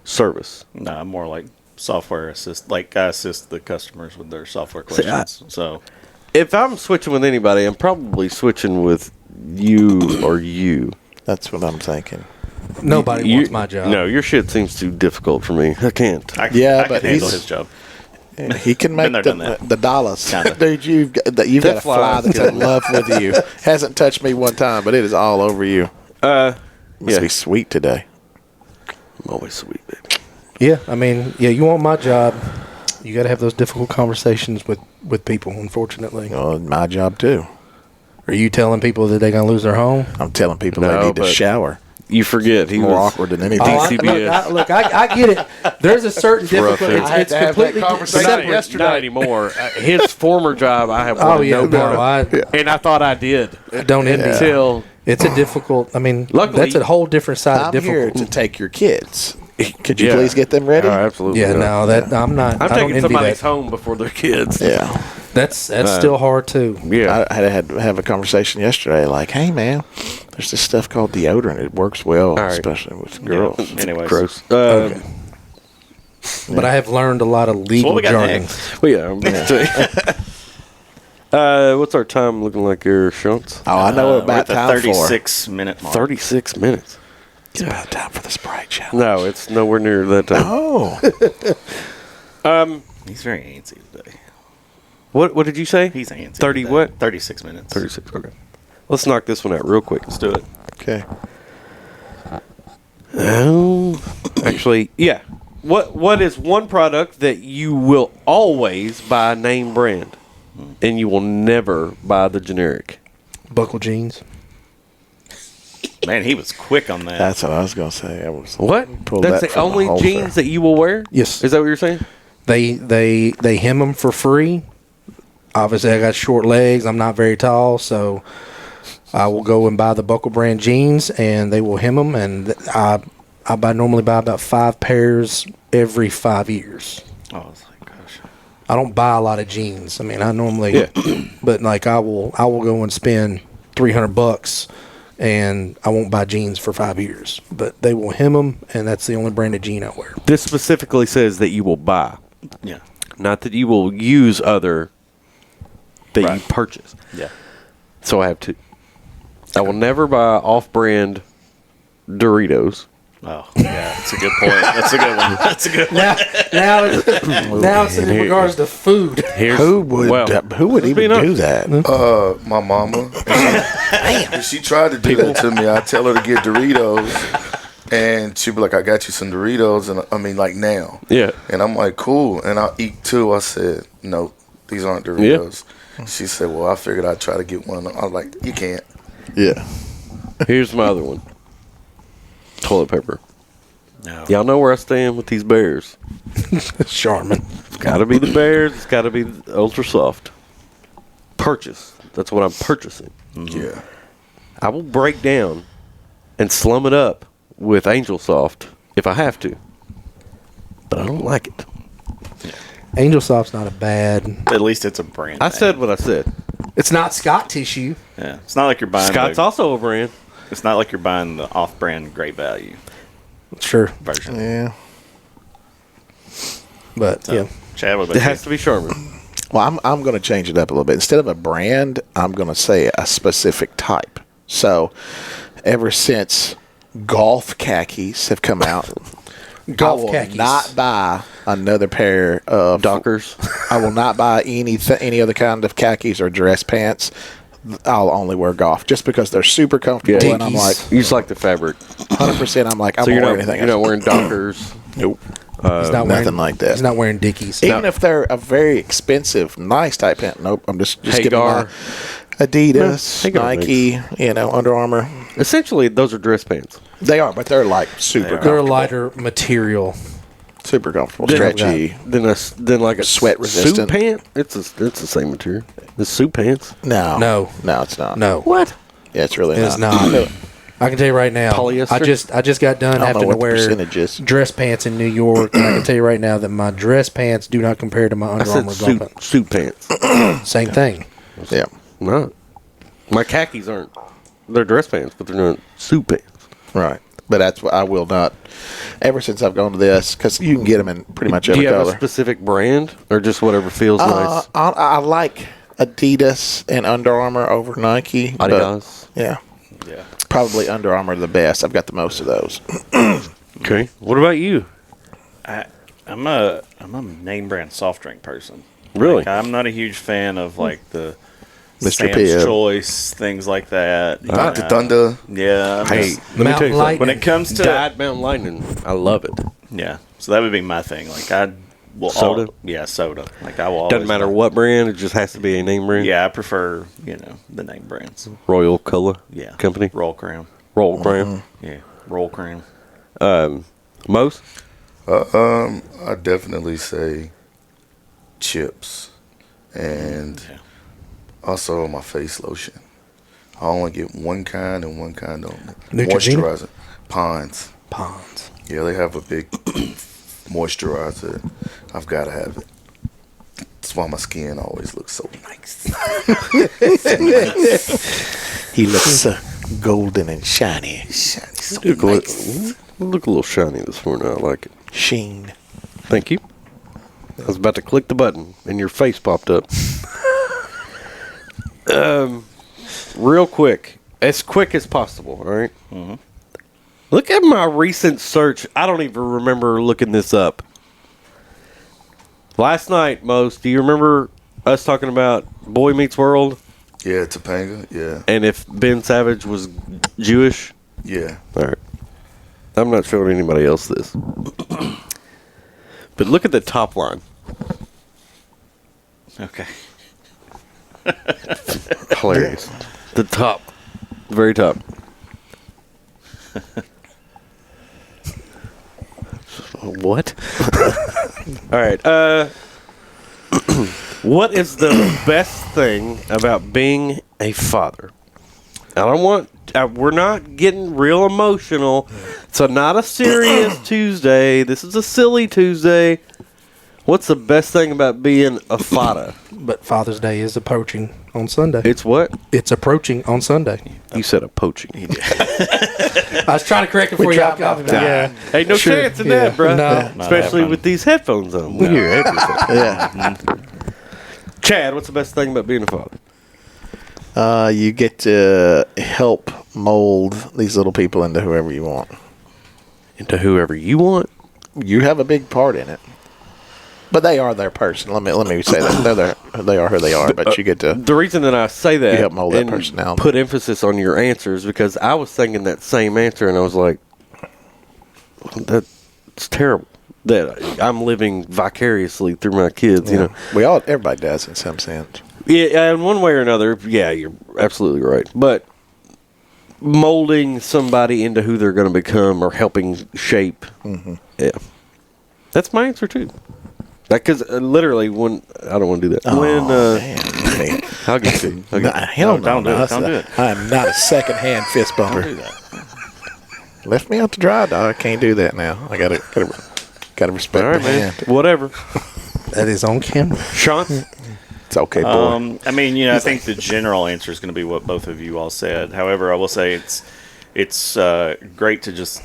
service? No, I'm more like software assist. Like I assist the customers with their software questions. So If I'm switching with anybody, I'm probably switching with you or you. that's what I'm thinking. Nobody wants my job. No, your shit seems too difficult for me. I can't. I Yeah, can but handle he's- his job. He can make there, done that. the dollars. Kinda. Dude, you've got a That fly flies that's in love with you. Hasn't touched me one time, but it is all over you. Must Yeah. be sweet today. I'm always sweet, baby. Yeah, I mean, yeah, you want my job. You got to have those difficult conversations with people, unfortunately. Well, my job too. Are you telling people that they're going to lose their home? I'm telling people No, they need to but- shower. You forget he More was awkward than anything. DCBS. I get it. There's a certain rough, difficulty. dude. I had It's to have that completely conversation separate. yesterday. Not anymore. His former job, I have Oh, wanted yeah, no part no, of. And I thought I did I don't envy it. until It's a difficult, I mean, Luckily- that's a whole different side I'm of here difficult. to take your kids. Could you Yeah. please get them ready? Oh, absolutely. Yeah, not. no, that I'm not. I'm I don't taking envy somebody's that. home before their kids. Yeah. That's still hard too. Yeah. I had to have a conversation yesterday. Like, hey man, there's this stuff called deodorant. It works well, right. especially with girls. Anyways. Gross. But I have learned a lot of So legal what we got jargon. next? Well, yeah. I'm about to say. What's our time looking like here, Shunts? Oh, I know what We're about at the time for. 36-minute mark. 36 minutes. It's about time for the Sprite challenge. No, it's nowhere near that time. Oh, He's very antsy today. What did you say? He's antsy. 30 today. what? 36 minutes. 36. Okay. Let's knock this one out real quick. Let's do it. okay. Actually, yeah. What is one product that you will always buy name brand and you will never buy the generic? Buckle jeans. Man, he was quick on that. That's what I was gonna say. I was What? Pulled That's that the from only the holster. jeans that you will wear? Yes. Is that what you're saying? They hem them for free. Obviously, I got short legs. I'm not very tall, so I will go and buy the Buckle brand jeans, and they will hem them. And I normally buy about 5 pairs every 5 years. Oh, I was like, gosh. I don't buy a lot of jeans. I mean, I normally, but like I will go and spend $300, and I won't buy jeans for 5 years. But they will hem them, and that's the only brand of jean I wear. This specifically says that you will buy, Yeah. not that you will use other that you Right. purchase. Yeah. So I have to. I will never buy off-brand Doritos. Oh, yeah. That's a good point. That's a good one. That's a good one. Now it's in regards to food. Here's, Who would even being do that? My mama. If she tried to do that to me, I tell her to get Doritos, and she'd be like, "I got you some Doritos," and I mean, like now. Yeah. And I'm like, "Cool," and I'll eat 2. I said, "No, these aren't Doritos." She said, "Well, I figured I'd try to get one." I was like, "You can't." Yeah. Here's my other one. Toilet paper. No. Y'all know where I stand with these bears. Charmin. It's got to be the bears. It's got to be the ultra soft. Purchase. That's what I'm purchasing. Yeah. I will break down and slum it up with Angel Soft if I have to. But I don't like it. Angel Soft's not a bad. At least it's a brand. I name. said what I said. It's not Scott tissue. Yeah. It's not like you're buying. Scott's also a brand. It's not like you're buying the off-brand great value Sure, version. Yeah. but So, yeah. Chad, what It about has you? to be Charmin. Well, I'm going to change it up a little bit. Instead of a brand, I'm going to say a specific type. So, ever since golf khakis have come out, Golf I will khakis. not buy another pair of Dockers. I will not buy any other kind of khakis or dress pants. I'll only wear golf just because they're super comfortable. Yeah. And I'm like, You just like the fabric. 100%. I'm like, I So won't you're wear not, anything you're not else. wearing Dockers. Nope. He's not nothing like that. He's not wearing Dickies. Even if they're a very expensive, nice type pant. Nope. I'm just giving Hagar. my Adidas, Hagar Nike, Under Armour. Essentially, those are dress pants. They are, but they're like super They're a comfortable. lighter material. Super comfortable, Then- stretchy. Then like a Sweat suit resistant. pant. It's the same material. The suit pants. No, No. it's not. No, What? Yeah, it's really it's not. not. I can tell you right now. Polyester? I just got done I don't having know to what the wear percentage is. dress pants in New York, and I can tell you right now that my dress pants do not compare to my I Under said Armour golf pants. suit pants. Same thing. Yeah. No. My khakis aren't. They're dress pants, but they're not suit pants. Right. But that's what I will not. Ever since I've gone to this, because you can get them in pretty much Do every you have color. a specific brand or just whatever feels nice? I like Adidas and Under Armour over Nike. but, Adidas. Yeah. Yeah. Probably Under Armour the best. I've got the most of those. Okay. What about you? I'm a name brand soft drink person. Really? Like, I'm not a huge fan of like the Mr. Sam's Pibb. Choice, things like that. Dr. Thunder. Yeah. Hey, let me Mountain tell you something. Lightning. when it comes to Diet Mountain Lightning. I love it. yeah, so that would be my thing. Like I will Soda? soda. Like I will. Doesn't always matter buy- what brand. It just has to be a name brand. Yeah, I prefer the name brands. Royal Cola. Yeah, Company. Roll Crown. Roll Crown. Yeah, Roll Crown. Most. I definitely say chips, and also my face lotion. I only get one kind and one kind only. Neutrogena? Moisturizer. Pond's. Ponds. Yeah, they have a big moisturizer. I've got to have it. That's why my skin always looks so nice. He looks golden and shiny. Shiny, so Look, nice. look a little shiny this morning. I like it. Sheen. Thank you. I was about to click the button and your face popped up. Real quick, as quick as possible, all right? Mm-hmm. Look at my recent search. I don't even remember looking this up. Last night, do you remember us talking about Boy Meets World Yeah, Topanga. Yeah, and if Ben Savage was Jewish? yeah. All right. I'm not showing anybody else this. But look at the top line. Okay. Hilarious. The top. Very top. What? All right. What is the best thing about being a father? I don't want. We're not getting real emotional. So not a serious Tuesday. This is a silly Tuesday. What's the best thing about being a father? But Father's Day is approaching on Sunday. It's what? It's approaching on Sunday. You said a poaching. I was trying to correct it for you. dropped off that. Yeah. Ain't no Sure. chance in that, bro. No. Especially with these headphones on. We hear everything. Yeah. Chad, what's the best thing about being a father? You get to help mold these little people into whoever you want. Into whoever you want. You have a big part in it. But they are their person. Let me say that they are who they are. But you get to. The reason that I say that You help mold that and personality. put emphasis on your answers because I was thinking that same answer and I was like, that's terrible. That I'm living vicariously through my kids, you know. Everybody does in some sense. Yeah, in one way or another, yeah, you're absolutely right. But molding somebody into who they're going to become or helping shape, yeah, that's my answer too. Because literally, when I don't want to do that. I'll get to you. Hell no, don't do it. Don't do it. I am not a second-hand fist bumper. Do that. Left me out to dry, dog. I can't do that now. I gotta respect All my right, man. hand. Whatever. That is on camera. Sean? It's okay, boy. I mean, I think the general answer is going to be what both of you all said. However, I will say it's great to just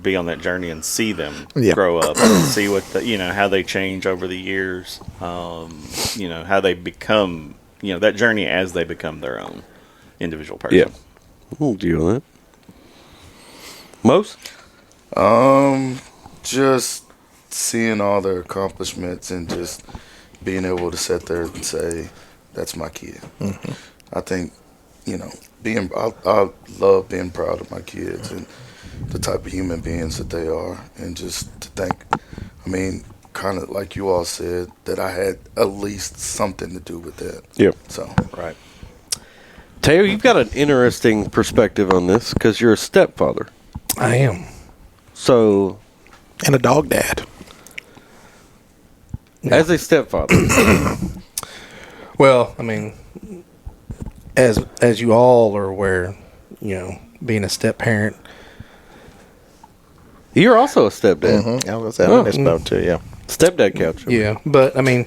be on that journey and see them grow up and see what how they change over the years. How they become, that journey as they become their own individual person. Yeah. We'll deal with that. Most? Just seeing all their accomplishments and just being able to sit there and say, "That's my kid." Mm-hmm. I think, I love being proud of my kids and the type of human beings that they are, and just to think, kind of like you all said, that I had at least something to do with that. Yep. So, Right. Teo, you've got an interesting perspective on this because you're a stepfather. I am. So, And a dog dad. as a stepfather, Well, as you all are aware, being a step parent. You're also a stepdad. Mm-hmm. I was having this boat too. Yeah. Stepdad couch. Yeah, but I mean,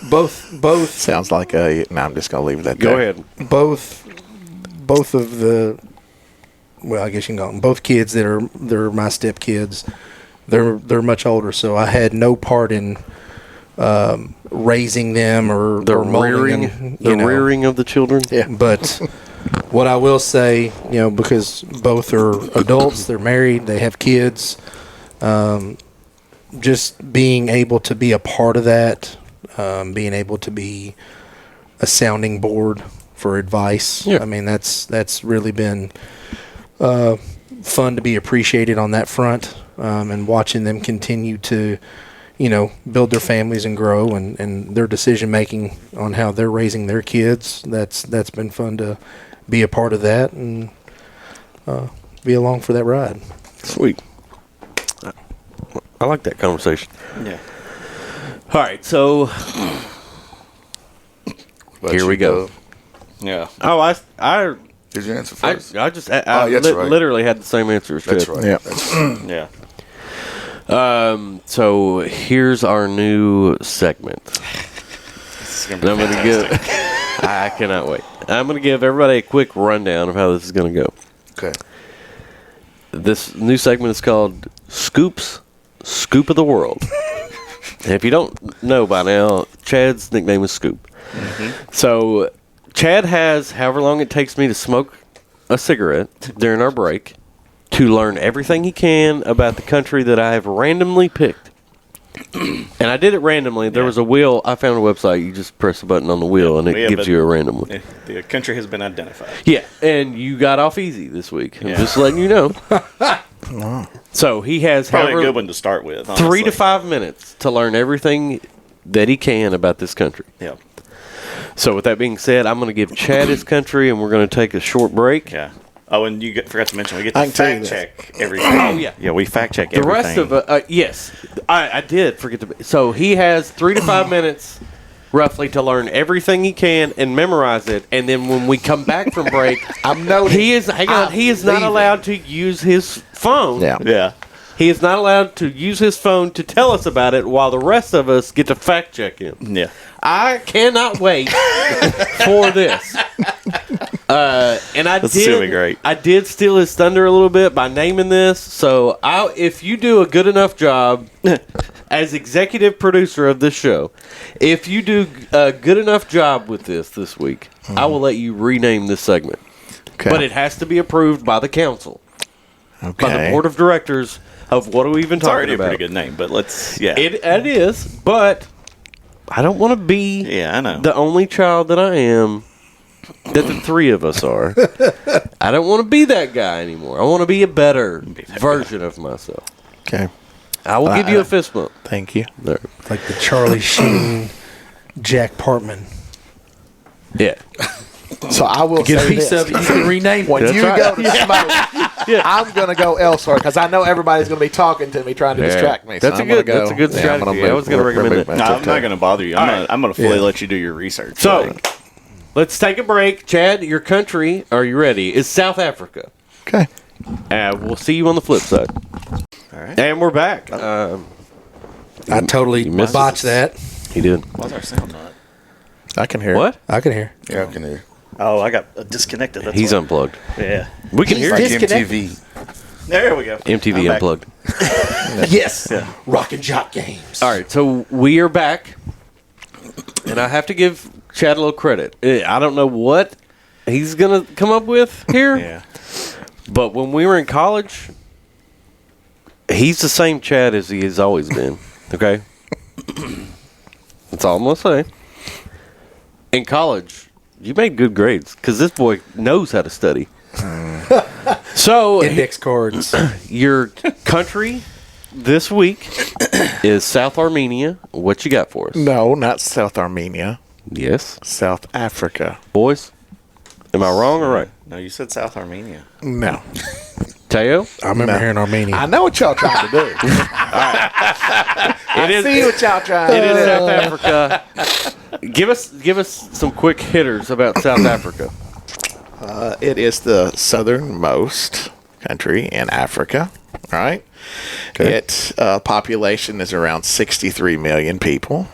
both Sounds like a. No, I'm just gonna leave that. Go there. ahead. both of the, well, I guess you can call them both kids they're my step kids. They're much older, so I had no part in raising them or molding them, rearing of the children. Yeah. But what I will say, because both are adults, they're married, they have kids, just being able to be a part of that, being able to be a sounding board for advice. Yeah. I mean, that's really been fun to be appreciated on that front, and watching them continue to, build their families and grow, and their decision making on how they're raising their kids. That's been fun to be a part of that and be along for that ride. Sweet. I like that conversation. Yeah. All right, so Let here you we go. Yeah. Oh, I Did you answer first? I just I that's right. literally had the same answer as That's Chad. right. Yeah. That's right. Yeah. So here's our new segment. This is And gonna I'm be going to give. fantastic. I cannot wait. I'm going to give everybody a quick rundown of how this is going to go. Okay. This new segment is called Scoop of the World. And if you don't know by now, Chad's nickname is Scoop. So Chad has however long it takes me to smoke a cigarette during our break to learn everything he can about the country that I have randomly picked. And I did it randomly. There was a wheel. I found a website. You just press a button on the wheel and it gives you a random one. The country has been identified. Yeah, and you got off easy this week. I'm Yeah. just letting you know. So he has Probably a however good one to start with. 3 to honestly. 5 minutes to learn everything that he can about this country. Yeah. So with that being said, I'm going to give Chad his country, and we're going to take a short break. Yeah. Oh, and you forgot to mention we get I to can tell you fact this. check everything. Oh, yeah. Yeah, we fact check The everything. rest of yes, I did forget to. So he has 3 to 5 minutes roughly to learn everything he can and memorize it, and then when we come back from break, I'm noting. he is he is not leaving. allowed to use his phone. Yeah. Yeah. He is not allowed to use his phone to tell us about it while the rest of us get to fact check him. Yeah. I cannot wait for this. And This is gonna be great. I did steal his thunder a little bit by naming this. So if you do a good enough job as executive producer of this show, if you do a good enough job with this week, I will let you rename this segment. Okay. But it has to be approved by the council, Okay. by the board of directors of what are we even It's talking already about. a pretty good name, but let's It is, but I don't want to be Yeah, I know. the only child that I am that the three of us are. I don't want to be that guy anymore. I want to be a better version of myself. Okay. I will give you a fist bump. Thank you. There. Like the Charlie Sheen, Jack Partman. Yeah. So I will Get a say piece this. of it. You can rename When it. you go to smoke, I'm going to go elsewhere because I know everybody's going to be talking to me, trying to Yeah. distract me. That's so a I'm gonna good- go. that's a good I'm strategy. I was gonna move- recommend remove it. No, my I'm not going to bother you. I'm going to fully Yeah. let you do your research. So, Like, let's take a break. Chad, your country, are you ready? Is South Africa. Okay. We'll see you on the flip side. all right. And we're back. I totally You missed botched that. He did. Why's our sound not? I can hear. What? I can hear. Yeah, I can hear. Oh, I got disconnected. That's He's why. unplugged. Yeah. We can hear Like you. Disconnected. MTV. There we go. MTV I'm back. Unplugged. Yes. Rock and Jock Games. All right, so we are back, and I have to give Chad a little credit. I don't know what he's gonna come up with here, Yeah. but when we were in college, he's the same Chad as he has always been. Okay, that's all I'm gonna say. In college, you made good grades because this boy knows how to study. So Index cards. your country this week is South Armenia. What you got for us? No, not South Armenia. Yes, South Africa. boys. Am I wrong or right? No, you said South Armenia. No. Teo? I remember hearing Armenia. I know what y'all trying to do. I see what y'all trying It to is do. South Africa. Give us some quick hitters about South Africa. It is the southernmost country in Africa, right? Its population is around 63 million people.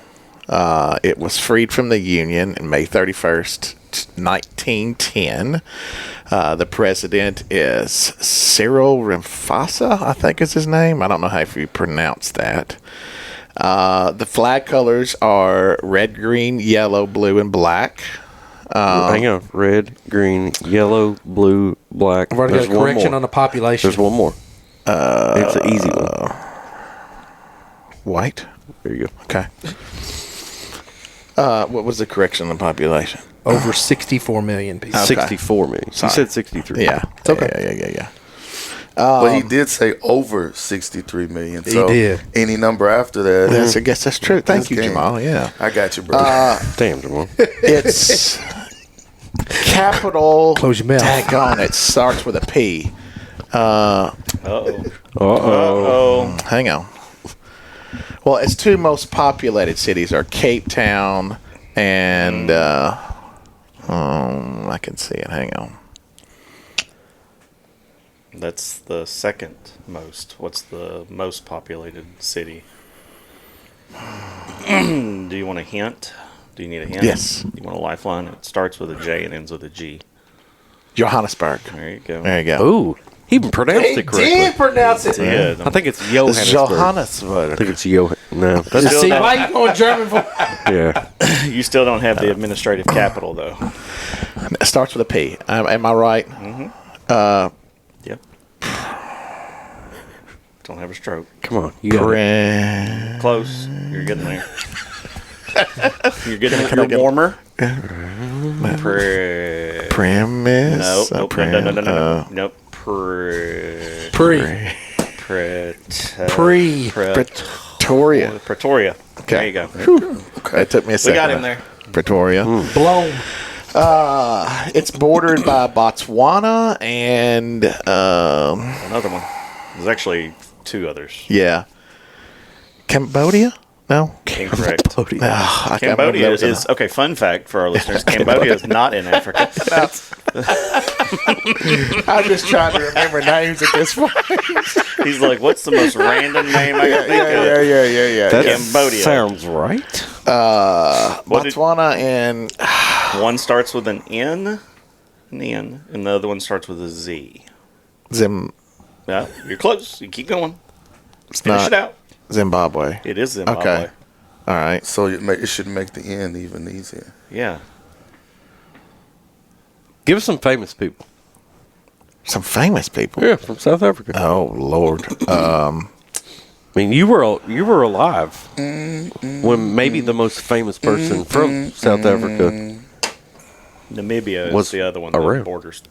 It was freed from the Union on May 31st, 1910. The president is Cyril Ramaphosa, I think is his name. I don't know how you pronounce that. The flag colors are red, green, yellow, blue, and black. Hang on. Red, green, yellow, blue, black. I've already got a correction on the population. There's one more. It's an easy one. White. There you go. Okay. What was the correction on the population? Over 64 million people. Okay. 64 million. Sorry. You said 63. Yeah. It's okay. Yeah. But he did say over 63 million. So did. any number after that. I guess that's true. Thank you, game. Jamal. Yeah. I got you, bro. Damn, Jamal. It's capital. Close your mouth. Daggone, it starts with a P. Hang on. Well, its two most populated cities are Cape Town and I can see it. Hang on. That's the second most. What's the most populated city? Do you want a hint? Do you need a hint? Yes. You want a lifeline? It starts with a J and ends with a G. Johannesburg. There you go. There you go. Ooh. He even pronounced it correctly. Did pronounce it. Yeah. I think it's It's Johannesburg. I Johannesburg. think it's Johann. No. That's Still See, don't- why you going German for? yeah. You still don't have the administrative capital, though. It starts with a P. Am I right? Yep. Don't have a stroke. Come on. You got it. Close. You're getting there. You're getting a little warmer. Premise. Nope. Nope. Pretoria. Pretoria. Okay. There you go. Okay. It took me a We second. got him there. Pretoria. Blown. It's bordered by Botswana and Another one. There's actually two others. Cambodia. No, Incorrect. I can't remember Cambodia those in is okay. Fun fact for our listeners: Cambodia is not in Africa. I'm just trying to remember names at this point. He's like, "What's the most random name I can think of?" Yeah. That Cambodia. sounds right. What did- Botswana and One starts with an N, and the other one starts with a Z. Yeah, you're close. You keep going. Finish it out. Zimbabwe. It is Zimbabwe. Okay. All right. So it should make the end even easier. Yeah. Give us some famous people. Some famous people. Yeah, from South Africa. Oh Lord. I mean, you were alive when maybe the most famous person from South Africa Namibia was is the other one around. that borders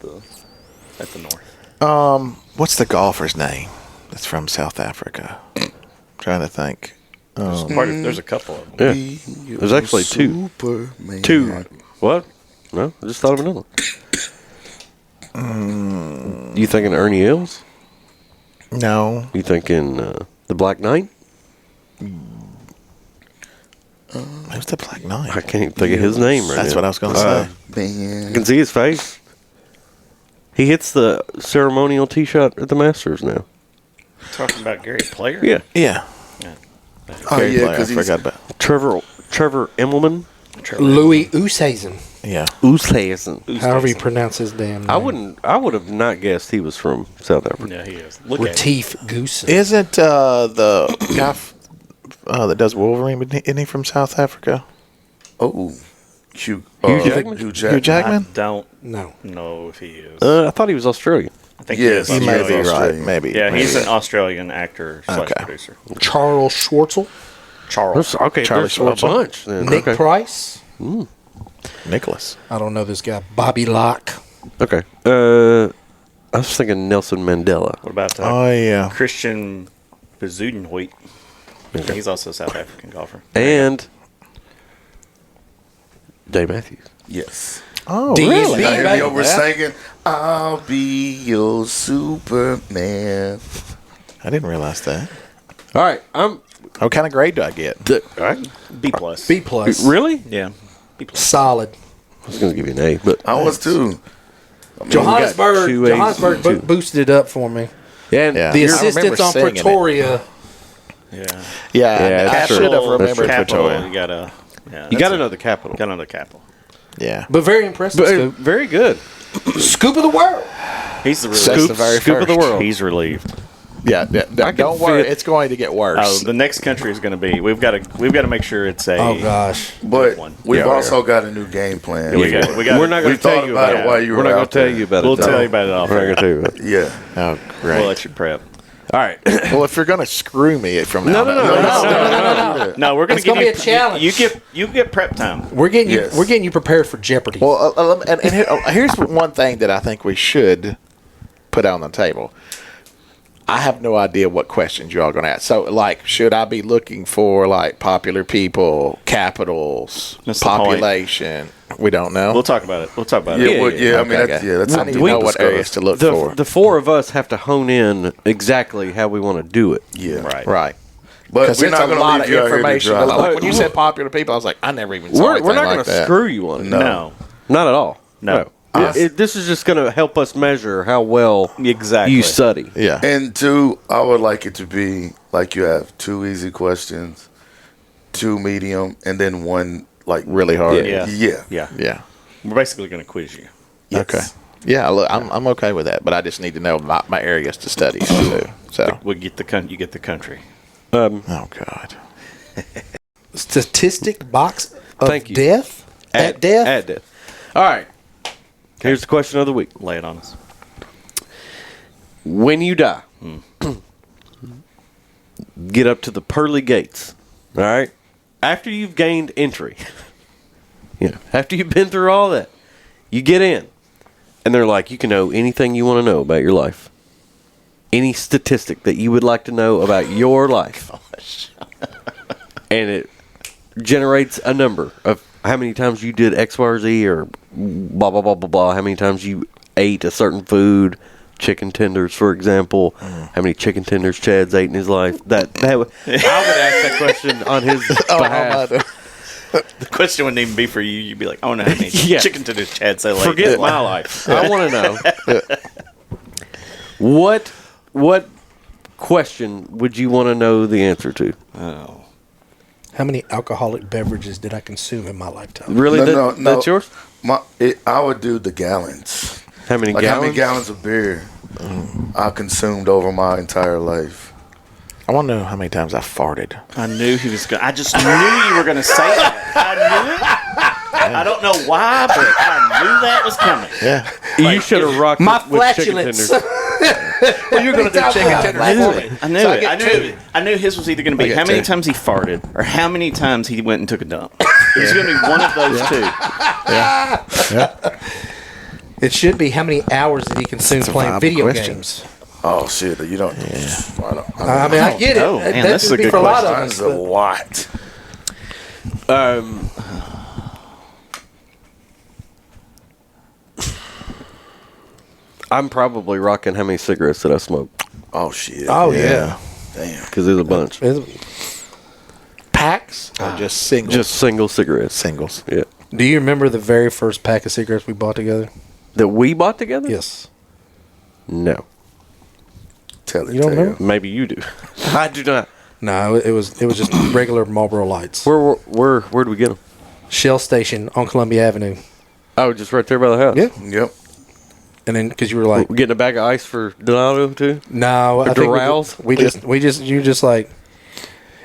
at the north. What's the golfer's name that's from South Africa? Trying to think. There's a couple of them. Yeah. There's actually two. Superman. Two. What? No, I just thought of another. You thinking Ernie Els? No. You thinking the Black Knight? Who's the Black Knight? I can't even think of his name right That's now. what I was going to say. Man. I can see his face. He hits the ceremonial tee shot at the Masters now. Talking about Gary Player? Yeah. Yeah. Oh Gary yeah, Player, I because he's forgot about. Trevor Immelman. Louis Oosthuizen. Yeah. Oosthuizen. However you pronounce his damn name. I would have not guessed he was from South Africa. Yeah, he is. Look at him. Retief Goosen. Isn't the guy that does Wolverine? Isn't he from South Africa? Oh, Hugh Jackman? Hugh Hugh Jackman. Jackman? I don't No. know if he is. I thought he was Australian. I think Yes, he is He may be Australian. right. Australian. Maybe. Yeah, he's maybe. an Australian actor / Okay. producer. Charles Schwartzel. Charles. Okay, Charlie there's a Schwartzel. bunch. Then. Nick Okay. Price. Nicholas. I don't know this guy. Bobby Locke. Okay. I was thinking Nelson Mandela. What about Oh yeah. Christian Bezuidenhout? He's also a South African golfer. And Dave Matthews. Yes. Oh DSB. really? I hear baby. you over singing, "I'll be your Superman." I didn't realize that. All right. I'm. What kind of grade do I get? All right. B plus. B plus. Really? Yeah. B plus. Solid. I was going to give you an A, but I was too. Johannesburg, two A's, Johannesburg two. boosted it up for me. And Yeah. The I remember assistance on seeing it. Pretoria. Yeah. Yeah, I that's should true. have Capital, remembered capital, Pretoria. you gotta. Yeah, you got to know the capital. Got to know the capital. Yeah. But very impressive. But, Scoop. very good. Scoop of the world. He's the That's relieved. the very Scoop of the first. world. He's relieved. Yeah, can don't worry. fit- It's going to get worse. Oh, the next country is going to be. We've got to make sure it's a. Oh gosh. But one. we've Yeah, also got a new game plan. We got. We're not going We to tell thought you about about it while you We're were not going out to tell there. you about it. We'll though. tell you about it off. We're not going to tell you about it. Yeah. Oh, great. We'll let you prep. All right. Well, if you're going to screw me from No, now no, on- no. No, we're going It's to give gonna you be a challenge. You get prep time. We're getting Yes. you. We're getting you prepared for Jeopardy. Well, here's one thing that I think we should put on the table. I have no idea what questions you're all going to ask. So, like, should I be looking for, like, popular people, capitals, That's the point. population? We don't know. We'll talk about it. We'll talk about Yeah, it. well, yeah, I mean, Okay, that's I something need to we know what discussed. areas to look for. The four of us have to hone in exactly how we want to do it. Yeah. Right. Right. But Because we're it's not a going lot to of leave you out here to information. dry. Like, when you said popular people, I was like, I never even saw We're anything not like going to that. screw you on it. No. Not at all. No. This is just going to help us measure how well Exactly. you study. Yeah. And two, I would like it to be like you have 2 easy questions, 2 medium, and then 1 like Really hard. Yeah. Yeah. Yeah. Yeah. We're basically going to quiz you. Yes. Okay. Yeah, look, I'm okay with that, but I just need to know my areas to study too. So, We get you get the country. oh god, Statistic box of Thank you. death at death. At death. All right. Here's the question of the week. Lay it on us. When you die, get up to the pearly gates. All right. After you've gained entry, after you've been through all that, you get in, and they're like, you can know anything you want to know about your life. Any statistic that you would like to know about your life. And it generates a number of how many times you did X, Y, or Z, or blah, blah, blah, blah, blah. How many times you ate a certain food, chicken tenders, for example. How many chicken tenders Chad's ate in his life. I would ask that question on his behalf. The question wouldn't even be for you. You'd be like, I want to know how many Yeah. chicken tenders Chad say. Like, Forget my life. I want to know. What question would you want to know the answer to? Oh. How many alcoholic beverages did I consume in my lifetime? Really? No, That's yours? I would do the gallons. How many Like gallons? how many gallons of beer I consumed over my entire life. I want to know how many times I farted. I knew he was going to. I just knew you were going to say that. I knew it. I don't know why, but I knew that was coming. Yeah, You should have rocked My it with chicken flatulence. tenders. Well, you're going to do chicken tenders for me. I knew So I it. get I knew two. it. I knew his was either going to I be get how many two. times he farted or how many times he went and took a dump. It was going to be one of those two. It should be how many hours did he consume That's a playing viable video question. games? Oh shit! You don't. I mean, I get it. Oh, man, that that's would a be good for a lot of That's us. a but- lot. I'm probably rocking how many cigarettes that I smoke Oh shit! Oh yeah. Damn. because there's a bunch. packs or just singles? Just single cigarettes. singles. Yeah. Do you remember the very first pack of cigarettes we bought together? That we bought together? Yes. No. Tell it. You don't tell remember? Maybe you do. I do not. No, it was just regular Marlboro Lights. Where do we get them? Shell Station on Columbia Avenue. Oh, just right there by the house. Yeah. Yep. And then because you were like, We're getting a bag of ice for Donato too. no, I think Doral? you just like,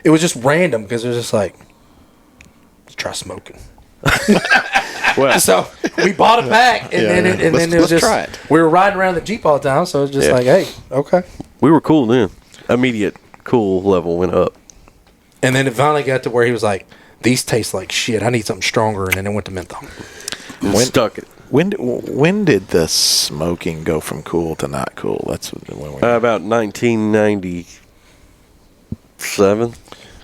it was just random because it was just like, let's try smoking. Well, So we bought a pack, and then it was Let's just try it. we were riding around the Jeep all the time, so it was just Yeah. like, hey, okay. we were cool then. Immediate cool level went up. And then it finally got to where he was like, these taste like shit. I need something stronger, and then it went to menthol. Stuck it. When did the smoking go from cool to not cool? That's when we. About 1997,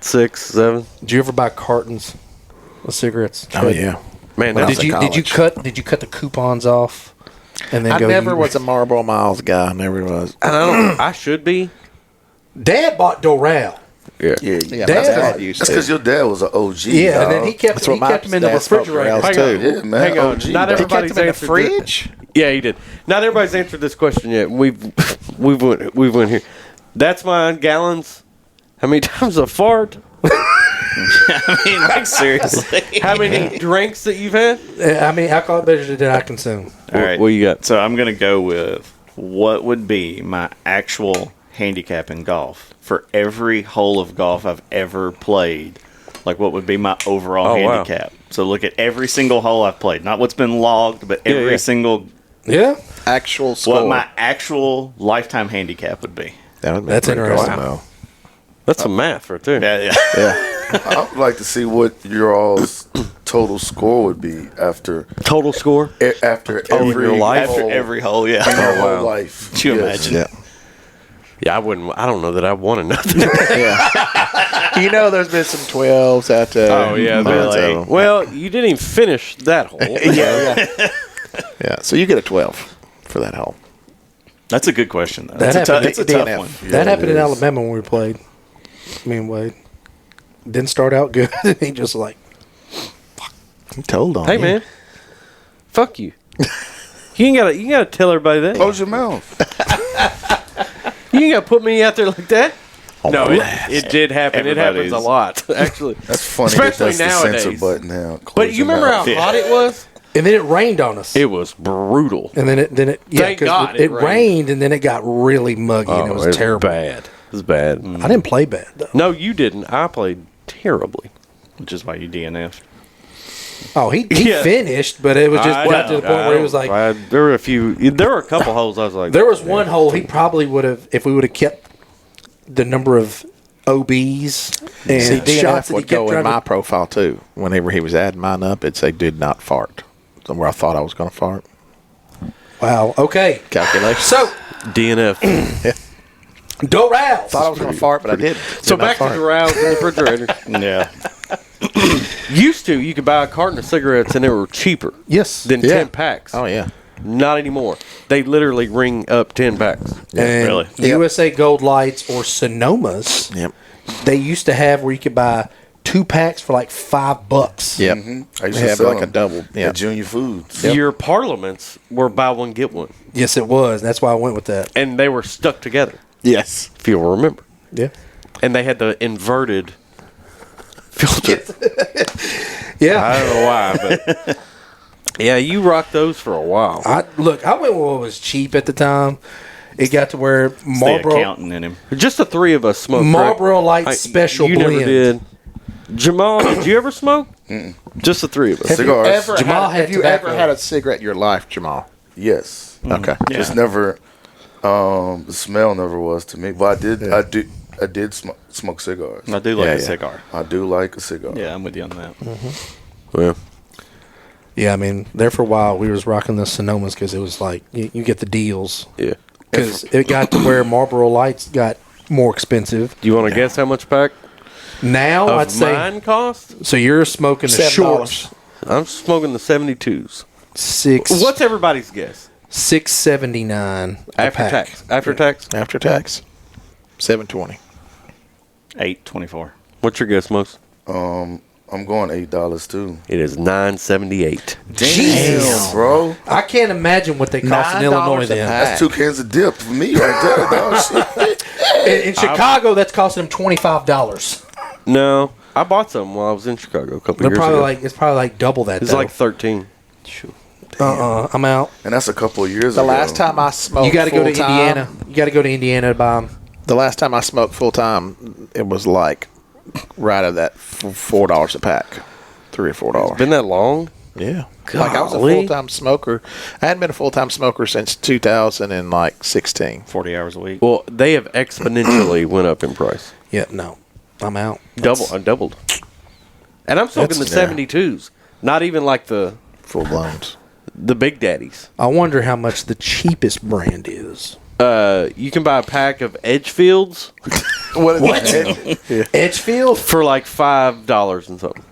6, 7. Did you ever buy cartons of cigarettes? oh yeah. Man, When I that was Did in you college. did you cut the coupons off? And then I go never you- was a Marlboro Miles guy. Never was. I should be. Dad bought Doral. Yeah. Yeah, Dad- my dad used That's to. because your dad was an OG. Yeah, and then dog. he kept That's what he my kept them in the dad smoked refrigerator. rails, Hang on. too. Yeah, man. Hang on. OG, Not dog. He kept everybody's them in the answered fridge. Yeah, he did. Not everybody's answered this question yet. We've went here. That's mine. Gallons. How many times a fart? I mean, like, seriously. How many drinks that you've had? I mean, alcoholic beverages that I consume. All right. What you got? So I'm going to go with what would be my actual handicap in golf for every hole of golf I've ever played. Like, what would be my overall Oh, wow. handicap? So look at every single hole I've played. Not what's been logged, but every yeah. single, Yeah, Actual score. what my actual lifetime handicap would be. That would be That's pretty interesting. cool. That's some math right there. Yeah, yeah. Yeah. I would like to see what your all's total score would be after Total score. after Oh, in every your life? After hole every hole, yeah. in your wow. whole life. Could you Yes. imagine? Yeah. Yeah, I wouldn't. I don't know that I wanted nothing. Yeah. You know, there's been some 12s out there. Oh yeah, Lots of really? them. Well, you didn't even finish that hole. Yeah. Yeah. So you get a 12 for that hole. That's a good question, though. That That's happened it's a at tough DNF. one. that Yeah, happened it in is. Alabama when we played. Me and Wade didn't start out good. He just like He told on Hey you. man, fuck you. You ain't gotta tell everybody that. Close your mouth. You ain't gotta put me out there like that. No, it did happen. It happens a Everybody's- lot, actually. That's funny. Especially that that's the nowadays. censor button now. But Close you your remember how mouth. hot it was? and then it rained on us. It was brutal. and then it yeah, Thank 'cause God it it rained and then it got really muggy and it was terrible. bad. It was bad. I didn't play bad though. No, you didn't. I played terribly. Which is why you DNF'd. Oh, he Yeah. finished, but it was just I got to know. the point where he was like, there were a couple holes I was like, there was one hole he probably would have if we would have kept the number of OBs and See, shots DNF that he would kept go in trying my to. profile too. Whenever he was adding mine up, it'd say "did not fart." Somewhere I thought I was going to fart. Wow. Okay. Calculation. So DNF. Doral. Thought I was going to fart, but I didn't. So Did not back to fart. the rounds in the refrigerator. Yeah. Used to, you could buy a carton of cigarettes and they were cheaper Yes. than Yeah. 10 packs. Oh yeah. Not anymore. They literally ring up 10 packs. And really. USA Gold Lights or Sonomas, Yep. they used to have where you could buy 2 packs for like $5. Yep. I used They to have sell like a them double. Yeah. at Junior Foods. Your parliaments were buy one, get one. Yes, it was. That's why I went with that. And they were stuck together, Yes. if you'll remember. Yeah. And they had the inverted filter. Yeah. I don't know why, but yeah, you rocked those for a while. I went with what was cheap at the time. It got to where The Marlboro accountant in him. Just the three of us smoked. Marlboro right? Light Special you Blend. never did. Jamal, did you ever smoke? Just the three of us. Have you Cigars. ever Jamal had, had have you tobacco. ever had a cigarette in your life, Jamal? Yes. Okay. Yeah. Just never. The smell never was to me, but I did smoke cigars. I do like Yeah, a yeah. cigar. I do like a cigar. Yeah, I'm with you on that. Well, Yeah, I mean, there for a while we was rocking the Sonomas because it was like you get the deals. yeah. Because it got to where Marlboro Lights got more expensive. Do you want to guess how much a pack Now of I'd say mine cost? so. You're smoking the $7. shorts. I'm smoking the 72s. What's What's everybody's guess? $6.79 After tax. After tax. After tax, $7.20. 8.24. What's your guess, most? I'm going $8 too. It is $9.78. Jesus, bro. I can't imagine what they cost in $9 Illinois a then. pack. That's 2 cans of dip for me right there, dog. Shit. In Chicago, that's costing them $25. No, I bought some while I was in Chicago a couple They're years probably ago. like it's probably like double that. It's though. like 13. I'm out. And that's a couple of years The ago. last time I smoked You got to go to full-time- Indiana. You got to go to Indiana to buy them. The last time I smoked full time, it was like right at that $4 a pack, $3 or $4. Been that long? Yeah, like I was a Golly. full time smoker. I hadn't been a full time smoker since 2016. 40 hours a week. Well, they have exponentially went up in price. Yeah, no, I'm out. Doubled. And I'm smoking the That's- 72s. Not even like the Full blowns. big daddies. I wonder how much the cheapest brand is. You can buy a pack of Edgefields What? Edgefield. for like $5 and something.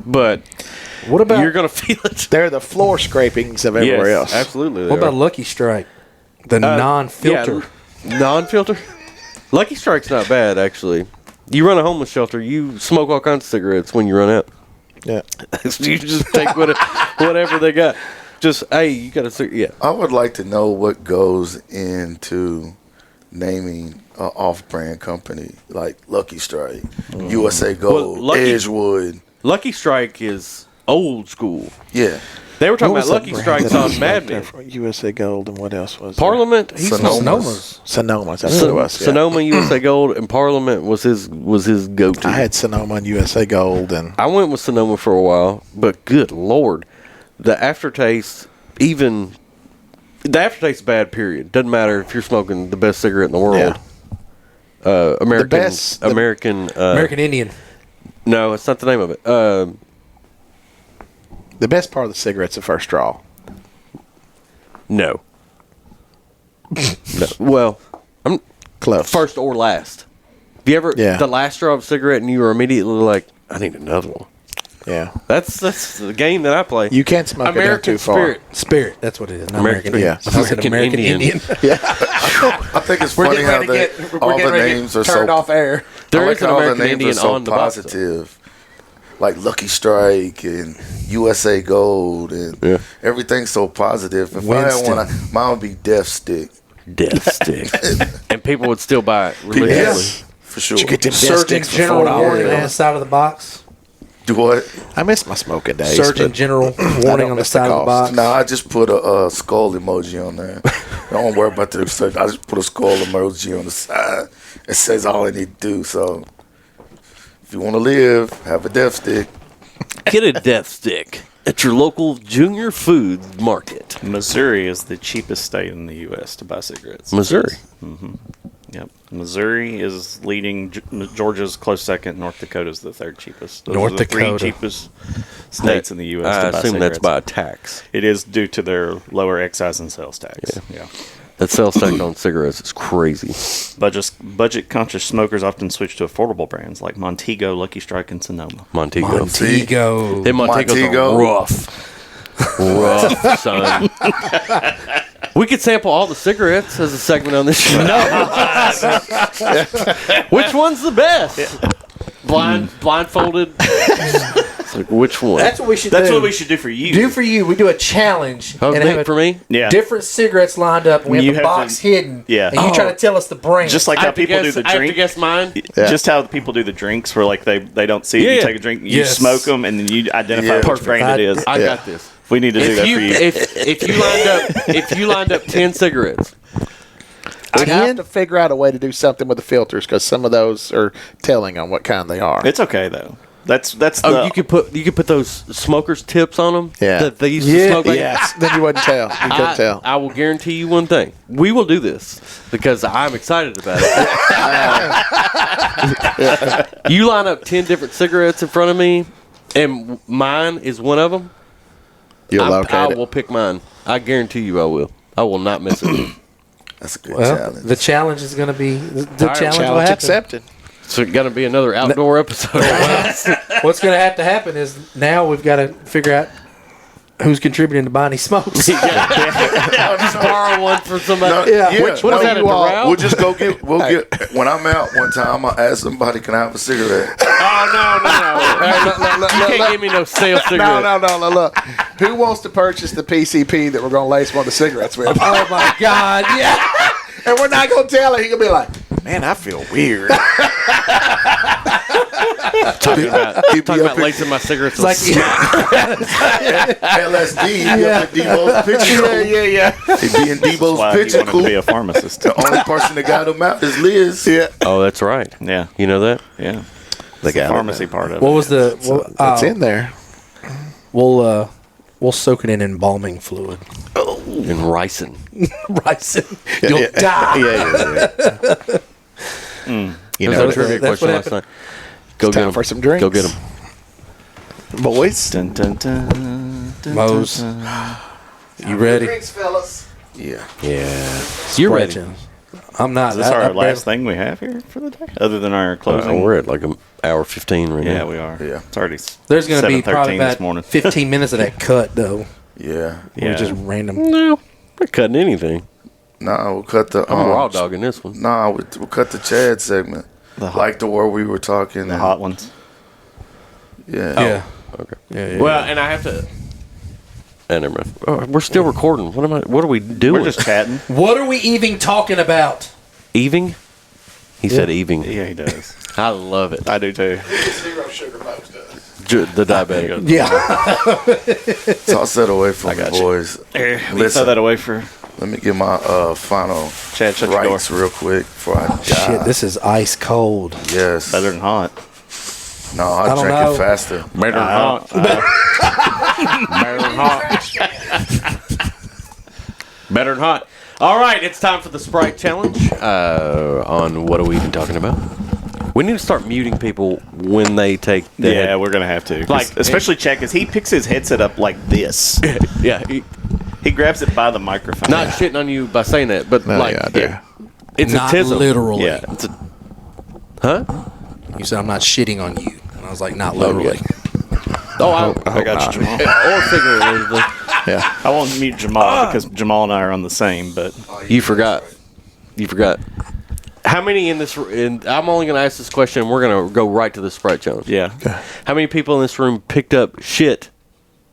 But What about you're gonna feel it. They're the floor scrapings of everywhere Yes, else. absolutely. what they about are. Lucky Strike? The non-filter. Yeah, non-filter. Lucky Strike's not bad actually. You run a homeless shelter. You smoke all kinds of cigarettes when you run out. Yeah. You just take whatever they got. Just, hey, you got a cigarette. Yeah. I would like to know what goes into naming an off-brand company like Lucky Strike, USA Gold, Edgewood. Lucky Strike is old school. Yeah. They were talking What about was that Lucky brand Strikes that on was Mad out there Men. for USA Gold, and what else was Parliament. He's Sonoma's. Sonoma's. That's what it was. Yeah. Sonoma USA Gold and Parliament was his go-to. I had Sonoma and USA Gold, and I went with Sonoma for a while, but good Lord, the aftertaste, the aftertaste's bad. Period. Doesn't matter if you're smoking the best cigarette in the world. American American Indian. No, it's not the name of it. the best part of the cigarette's the first straw. No. No. Well, I'm Close. first or last. Have you ever the last straw of a cigarette and you were immediately like, I need another one. Yeah. That's the game that I play. You can't smoke it American too far. Spirit. Spirit. That's what it is. Not American, American. yeah. I said American Indian. I think it's funny how all the names are turned so off air. There I is like an how American the names Indian are so on the box, though. positive. Like Lucky Strike and USA Gold and everything's so positive. If I had Winston. one, mine would be Death Stick. Death Stick. And people would still buy it religiously. Yes, for sure. You get them Surgeon sticks for General $4. warning on the side of the box. Do what? I miss my smoking days. Surgeon but General warning on the miss the side of the cost. box. No, I just put a skull emoji on there. Don't worry about the search. I just put a skull emoji on the side. It says all I need to do. So if you want to live, have a Death Stick. Get a Death Stick at your local Junior Food Market. Missouri is the cheapest state in the U.S. to buy cigarettes. Missouri. Mm-hmm. Yep. Missouri is leading. Georgia's close second. North Dakota's the third cheapest. Those North are the Dakota. three cheapest states in the U.S. I to buy assume that's cigarettes. by a tax. It is due to their lower excise and sales tax. Yeah. That sales tax on cigarettes is crazy. Budget-conscious smokers often switch to affordable brands like Montego, Lucky Strike, and Sonoma. Montego. Montego. Them Montegos Montego. are rough. Son. We could sample all the cigarettes as a segment on this show. Which one's the best? Blindfolded. It's like, which one? That's what we should That's do. what we should do for you. do for you. We do a challenge Oh, and big have a for me? Yeah. different cigarettes lined up. And we You have the have box to- hidden. Yeah. And you try to tell us the brand. Just like I how have to people do guess- the I have to drink. guess mine. Just how people do the drinks, where like they don't see it. Yeah. You take a drink, you Yes. smoke them, and then you identify Yeah. which Perfect. brand it is. I got this. We need to do that for you. If you lined up 10 cigarettes, I'd have to figure out a way to do something with the filters because some of those are telling on what kind they are. It's okay though. That's you could put those smokers tips on them. Yeah. That they used to smoke. Like, Yes. Then you wouldn't tell. You couldn't tell. I will guarantee you one thing: we will do this because I'm excited about it. You line up 10 different cigarettes in front of me, and mine is one of them. You'll I locate it. will pick mine. I guarantee you, I will. I will not miss it. That's a good well, challenge. the challenge is going to be the All right, challenge will Challenge happen. accepted. So it's going to be another outdoor episode. What's going to have to happen is now we've got to figure out who's contributing to Bonnie Smokes. Just borrow one from somebody. No, yeah. What is that? A you all- Doral? We'll just go get. When I'm out one time, I'll ask somebody, "Can I have a cigarette?" Oh no! You can't give me no sale cigarette. No. Look. Who wants to purchase the PCP that we're going to lace one of the cigarettes with? Oh my God! Yeah. And we're not going to tell it. He's going to be like, man, I feel weird. Talking Keep me about up in lacing my cigarettes. It's like LSD. He up in Debo's picture. yeah. He be in Debo's Why he picture. wanted to Cool. be a pharmacist. The only person that got him out is Liz. Yeah. Oh, that's right. Yeah, You know that? yeah. They The got pharmacy part of what it. was the? It's in there. We'll soak it in embalming fluid. In ricin. Ricin. You'll die. Yeah. You know, know, that's trivia what question last happened. night. Go It's get time them for some drinks. Go get them. Boys. Dun, dun, dun, dun, Mose. dun, dun. You ready? fellas. Yeah. Yeah. You're ready. Stretching. I'm not. Is this our last thing we have here for the day, other than our closing? We're at like an hour 15 right Yeah, now. we are. Yeah. It's already. There's going to be 7:13 probably this about morning. 15 minutes of that cut though. Yeah. Yeah. Just random. No, we're cutting anything. Nah, we'll cut the. I'm raw dogging this one. Nah, we'll cut the Chad segment. like the where we were talking. The hot ones. Yeah. Yeah. Okay. Well, and I have to. Never mind. Oh, we're still recording. What are we doing? We're just chatting. What are we even talking about? Eving? He said eving. Yeah, he does. I love it. I do too. Zero sugar most does. The diabetic. Yeah. Toss that away from the boys. Here, throw that away for. Let me get my final Chad, shut your door. rights real quick before I die. Shit, this is ice cold. Yes. Better than hot. No, I I don't drink know. it faster. Better than hot. Better than hot. Better than hot. All right, it's time for the Sprite Challenge. On what are we even talking about? We need to start muting people when they take the Yeah, we're gonna have to. Like- Especially Chad, because he picks his headset up like this. Yeah, He grabs it by the microphone. not shitting on you by saying that, but like, yeah, I do. yeah, it's Not a tism. literally. Yeah. It's a, huh? You said I'm not shitting on you. And I was like, not literally. Oh, I got you, Jamal. or figuratively. Yeah. I won't mute Jamal because Jamal and I are on the same, but You forgot. You forgot. How many in this? I'm only going to ask this question, and we're going to go right to the Sprite Challenge. yeah. How many people in this room picked up shit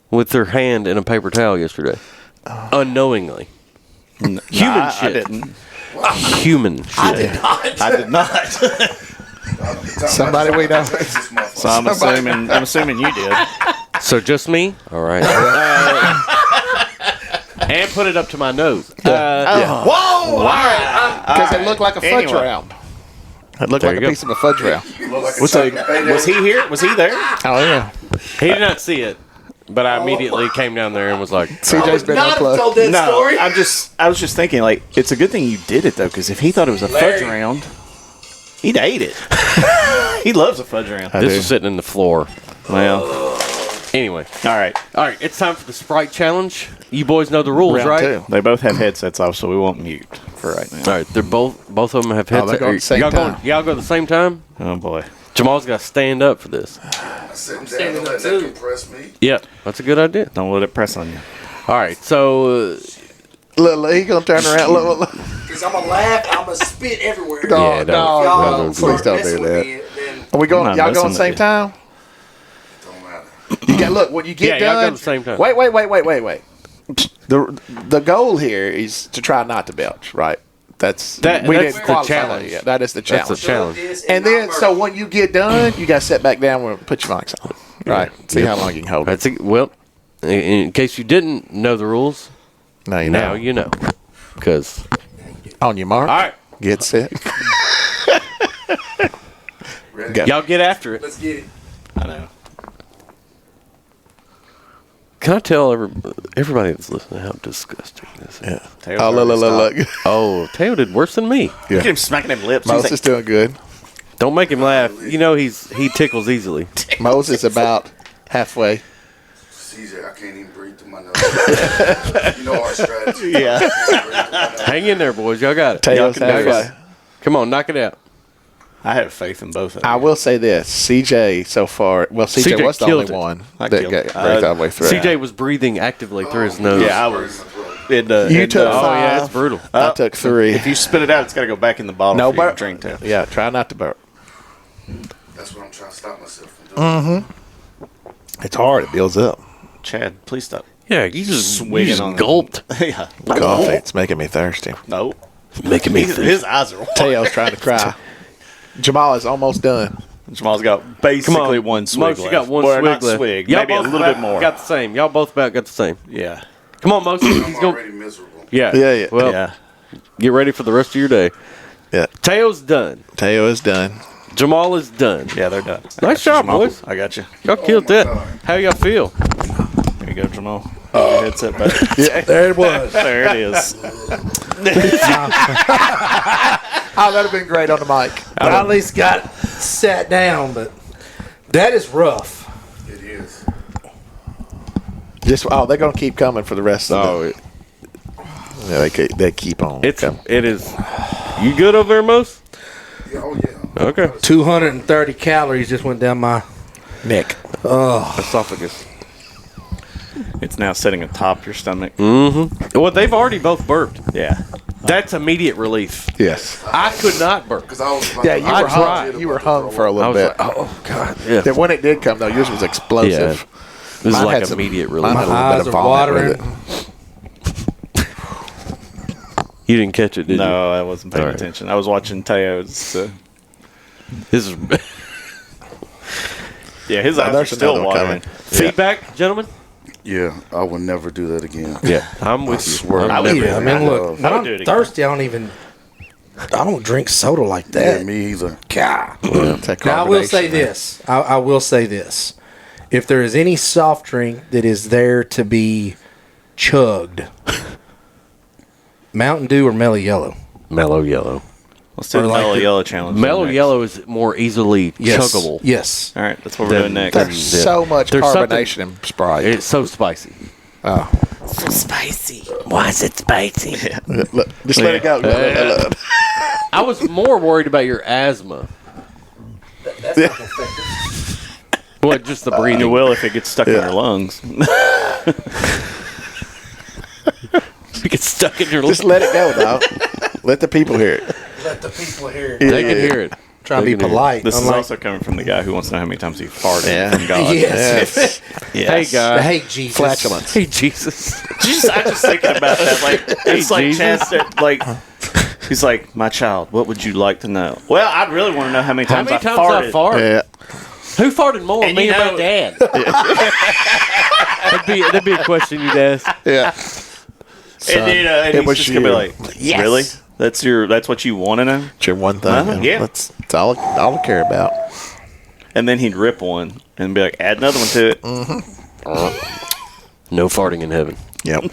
with their hand in a paper towel yesterday, unknowingly? Human shit. I didn't. Human shit. I did not. Somebody we know. So I'm assuming you did. So just me? All right. And put it up to my nose. Whoa! All right. Because it looked like a fudge Anyway. round. It looked There like you a go. piece of a fudge round. Was he here? Was he there? Oh, yeah. He did not see it, but I immediately came down there and was like, CJ's been unplugged. No, I was just thinking, like, it's a good thing you did it though, because if he thought it was a fudge round, he'd ate it. He loves a fudge round. this is sitting in the floor. Well, Anyway. all right. All right, it's time for the Sprite Challenge. You boys know the rules, Round right? two. They both have headsets off, so we won't mute for right now. All right, they're both of them have they're headsets. going at the same y'all time. y'all go at the same time? Oh boy. Jamal's got to stand up for this. Standing up too. Compress me. Yeah, that's a good idea. Don't let it press on you. All right, so Look, he gonna turn around. Look. Because I'm going to laugh, I'm going to spit everywhere. Yeah, No, Y'all no, please don't do that. Then Are we going? I'm not Y'all going messing the same with time? Don't matter. You got look when you yeah, get y'all go done. at the same time. Wait. The goal here is to try not to belch, right? That's That's didn't the qualify challenge. that yet. That is the That's a challenge. challenge. And then, so when you get done, you got to sit back down and put your mics on. Right. See how long you can hold it. That's well, in case you didn't know the rules, Now you now know. you know. Because On your mark. all right, Get set. Go. y'all get after it. let's get it. I know. Can I tell everybody that's listening how disgusting this is? Yeah. Taylor's Oh, already look. Oh, Teo did worse than me. Look at him smacking them lips. He's Moses is doing good. Don't make him laugh. You know he tickles easily. Moses about halfway. CJ, I can't even breathe through my nose. You know our strategy. Yeah. I can't breathe through my nose. Hang in there, boys. Y'all got it. Tails can do halfway. Come on, knock it out. I have faith in both of I them. will say this: CJ so far. Well, CJ, CJ was the killed only it. one I that killed got it. right all the way through. CJ was breathing actively through his nose. Yeah, I was. You took Oh five. yeah, it's brutal. I took 3. If you spit it out, it's got to go back in the bottle. No for you to burp. drink to. Yeah, try not to burp. That's what I'm trying to stop myself from doing. It's hard. It builds up. Chad, please stop. Yeah, you just Swinging on gulped. Yeah. Coffee. It's making me thirsty. No. Making me His eyes are. Teo's trying to cry. Jamal is almost done. Jamal's got Come basically on, one swig Most, you got left. one Or swig not left. swig, Y'all maybe a both little about bit more. Got the same. Y'all both about got the same. Yeah. Come on, Most. He's I'm going. already miserable. Yeah. Yeah. Well, Yeah. get ready for the rest of your day. Yeah. Teo's done. Teo is done. Jamal is done. Yeah, they're done. Nice I got you, job, Jamal. boys. I got you. Y'all killed my that. God. How y'all feel? There you go, Jamal. Your headset back. There it was. There it is. Oh, that'd have been great on the mic. I at least got sat down, but that is rough. It is. Just they're gonna keep coming for the rest of the. Yeah, they keep on. It coming. is. You good over there, Most? Yeah, oh, yeah. Okay. 230 calories just went down my Nick. Esophagus. It's now sitting atop your stomach. Mm-hmm. Well, they've already both burped. Yeah. That's immediate relief. Yes. I could not burp. Because I was like, Yeah, you I were tried. hung. You were hung for a I little was bit. like, oh god. Yeah. Then when it did come though, yours was explosive. This is Mine like had some- immediate mine relief. had a My little bit eyes of are vomit watering. with it. You didn't catch it, did you? No, I wasn't paying All right. attention. I was watching Teo's. This is Yeah, his eyes are there's still another one watering. coming. feedback, gentlemen. yeah, I would never do that again. Yeah, I'm with I you. swear. I'm I would never- Yeah, I mean, look, when I would I'm do it again. thirsty, I don't drink soda like Yeah, that. me either. God. That Now, I will say carbonation, man. this. I will say this. If there is any soft drink that is there to be chugged, Mountain Dew or Mellow Yellow. Mellow yellow. Let's do Or the like mellow the- yellow challenge. Mellow next. yellow is more easily Yes. chuggable. Yes. All right, that's what we're doing next. There's Yeah. so much There's something- carbonation in Sprite. It's so spicy. Oh. Spicy. Why is it spicy? Look, just let it go. I was more worried about your asthma. What, just the You breathing? will if it gets stuck in your lungs. It gets stuck in your Just lungs. let it go, dog. Let the people hear it. Let the people hear it. They can hear it. Try to They be can hear it. polite. This is unlike- also coming from the guy who wants to know how many times he farted Yeah. from God. Yes. Hey, guys. Hey, Jesus. Flatulence. Hey, Jesus. I just thinking about that. Like it's like Jesus. Chad said, like he's like, my child, what would you like to know? Well, I'd really want to know how many How times, many times I I farted. farted? Yeah. Who farted more, And me you or know- my dad? that'd be a question you'd ask. Yeah. And then and it he's was just gonna be you. like, Yes. really? That's what you want to know? It's your one thing. Uh-huh, man. yeah. That's all I care about. And then he'd rip one and be like, add another one to it. No farting in heaven. Yep.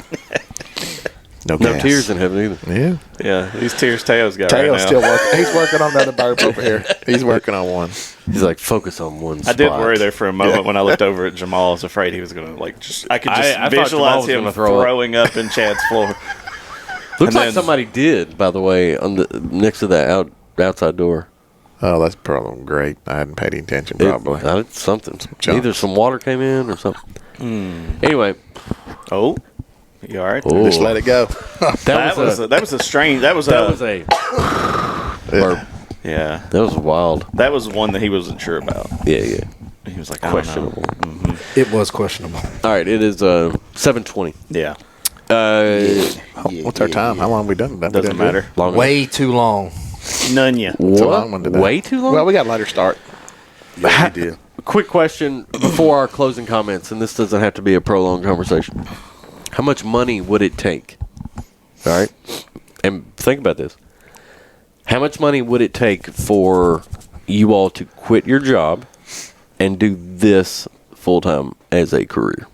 No No gas. tears in heaven either. Yeah. Yeah, these tears Teo's got Teo's right now. still working. He's working on another burp over here. He's working on one. He's like, focus on one I spot. did worry there for a moment when I looked over at Jamal. I was afraid he was going to I could just I thought Jamal visualize was him gonna throw up. throwing up in Chad's floor. Looks And like then- somebody did, by the way, on the next to that outside door. Oh, that's probably great. I hadn't paid any attention, probably. It's something. junk. Either some water came in or something. Anyway, Oh, you all right? oh, Just let it go. That was a strange. That was a burp. yeah. That was wild. That was one that he wasn't sure about. Yeah, yeah. He was like, I don't know. Questionable. It was questionable. All right, it is 7:20. Yeah, What's our time? How long have we done? Have we doesn't done matter. Long Way too long. None yet. It's a long one today. Way too long? Well, we got a later start. Yeah, we did. Quick question before our closing comments, and this doesn't have to be a prolonged conversation. How much money would it take? All right, and think about this. How much money would it take for you all to quit your job and do this full time as a career?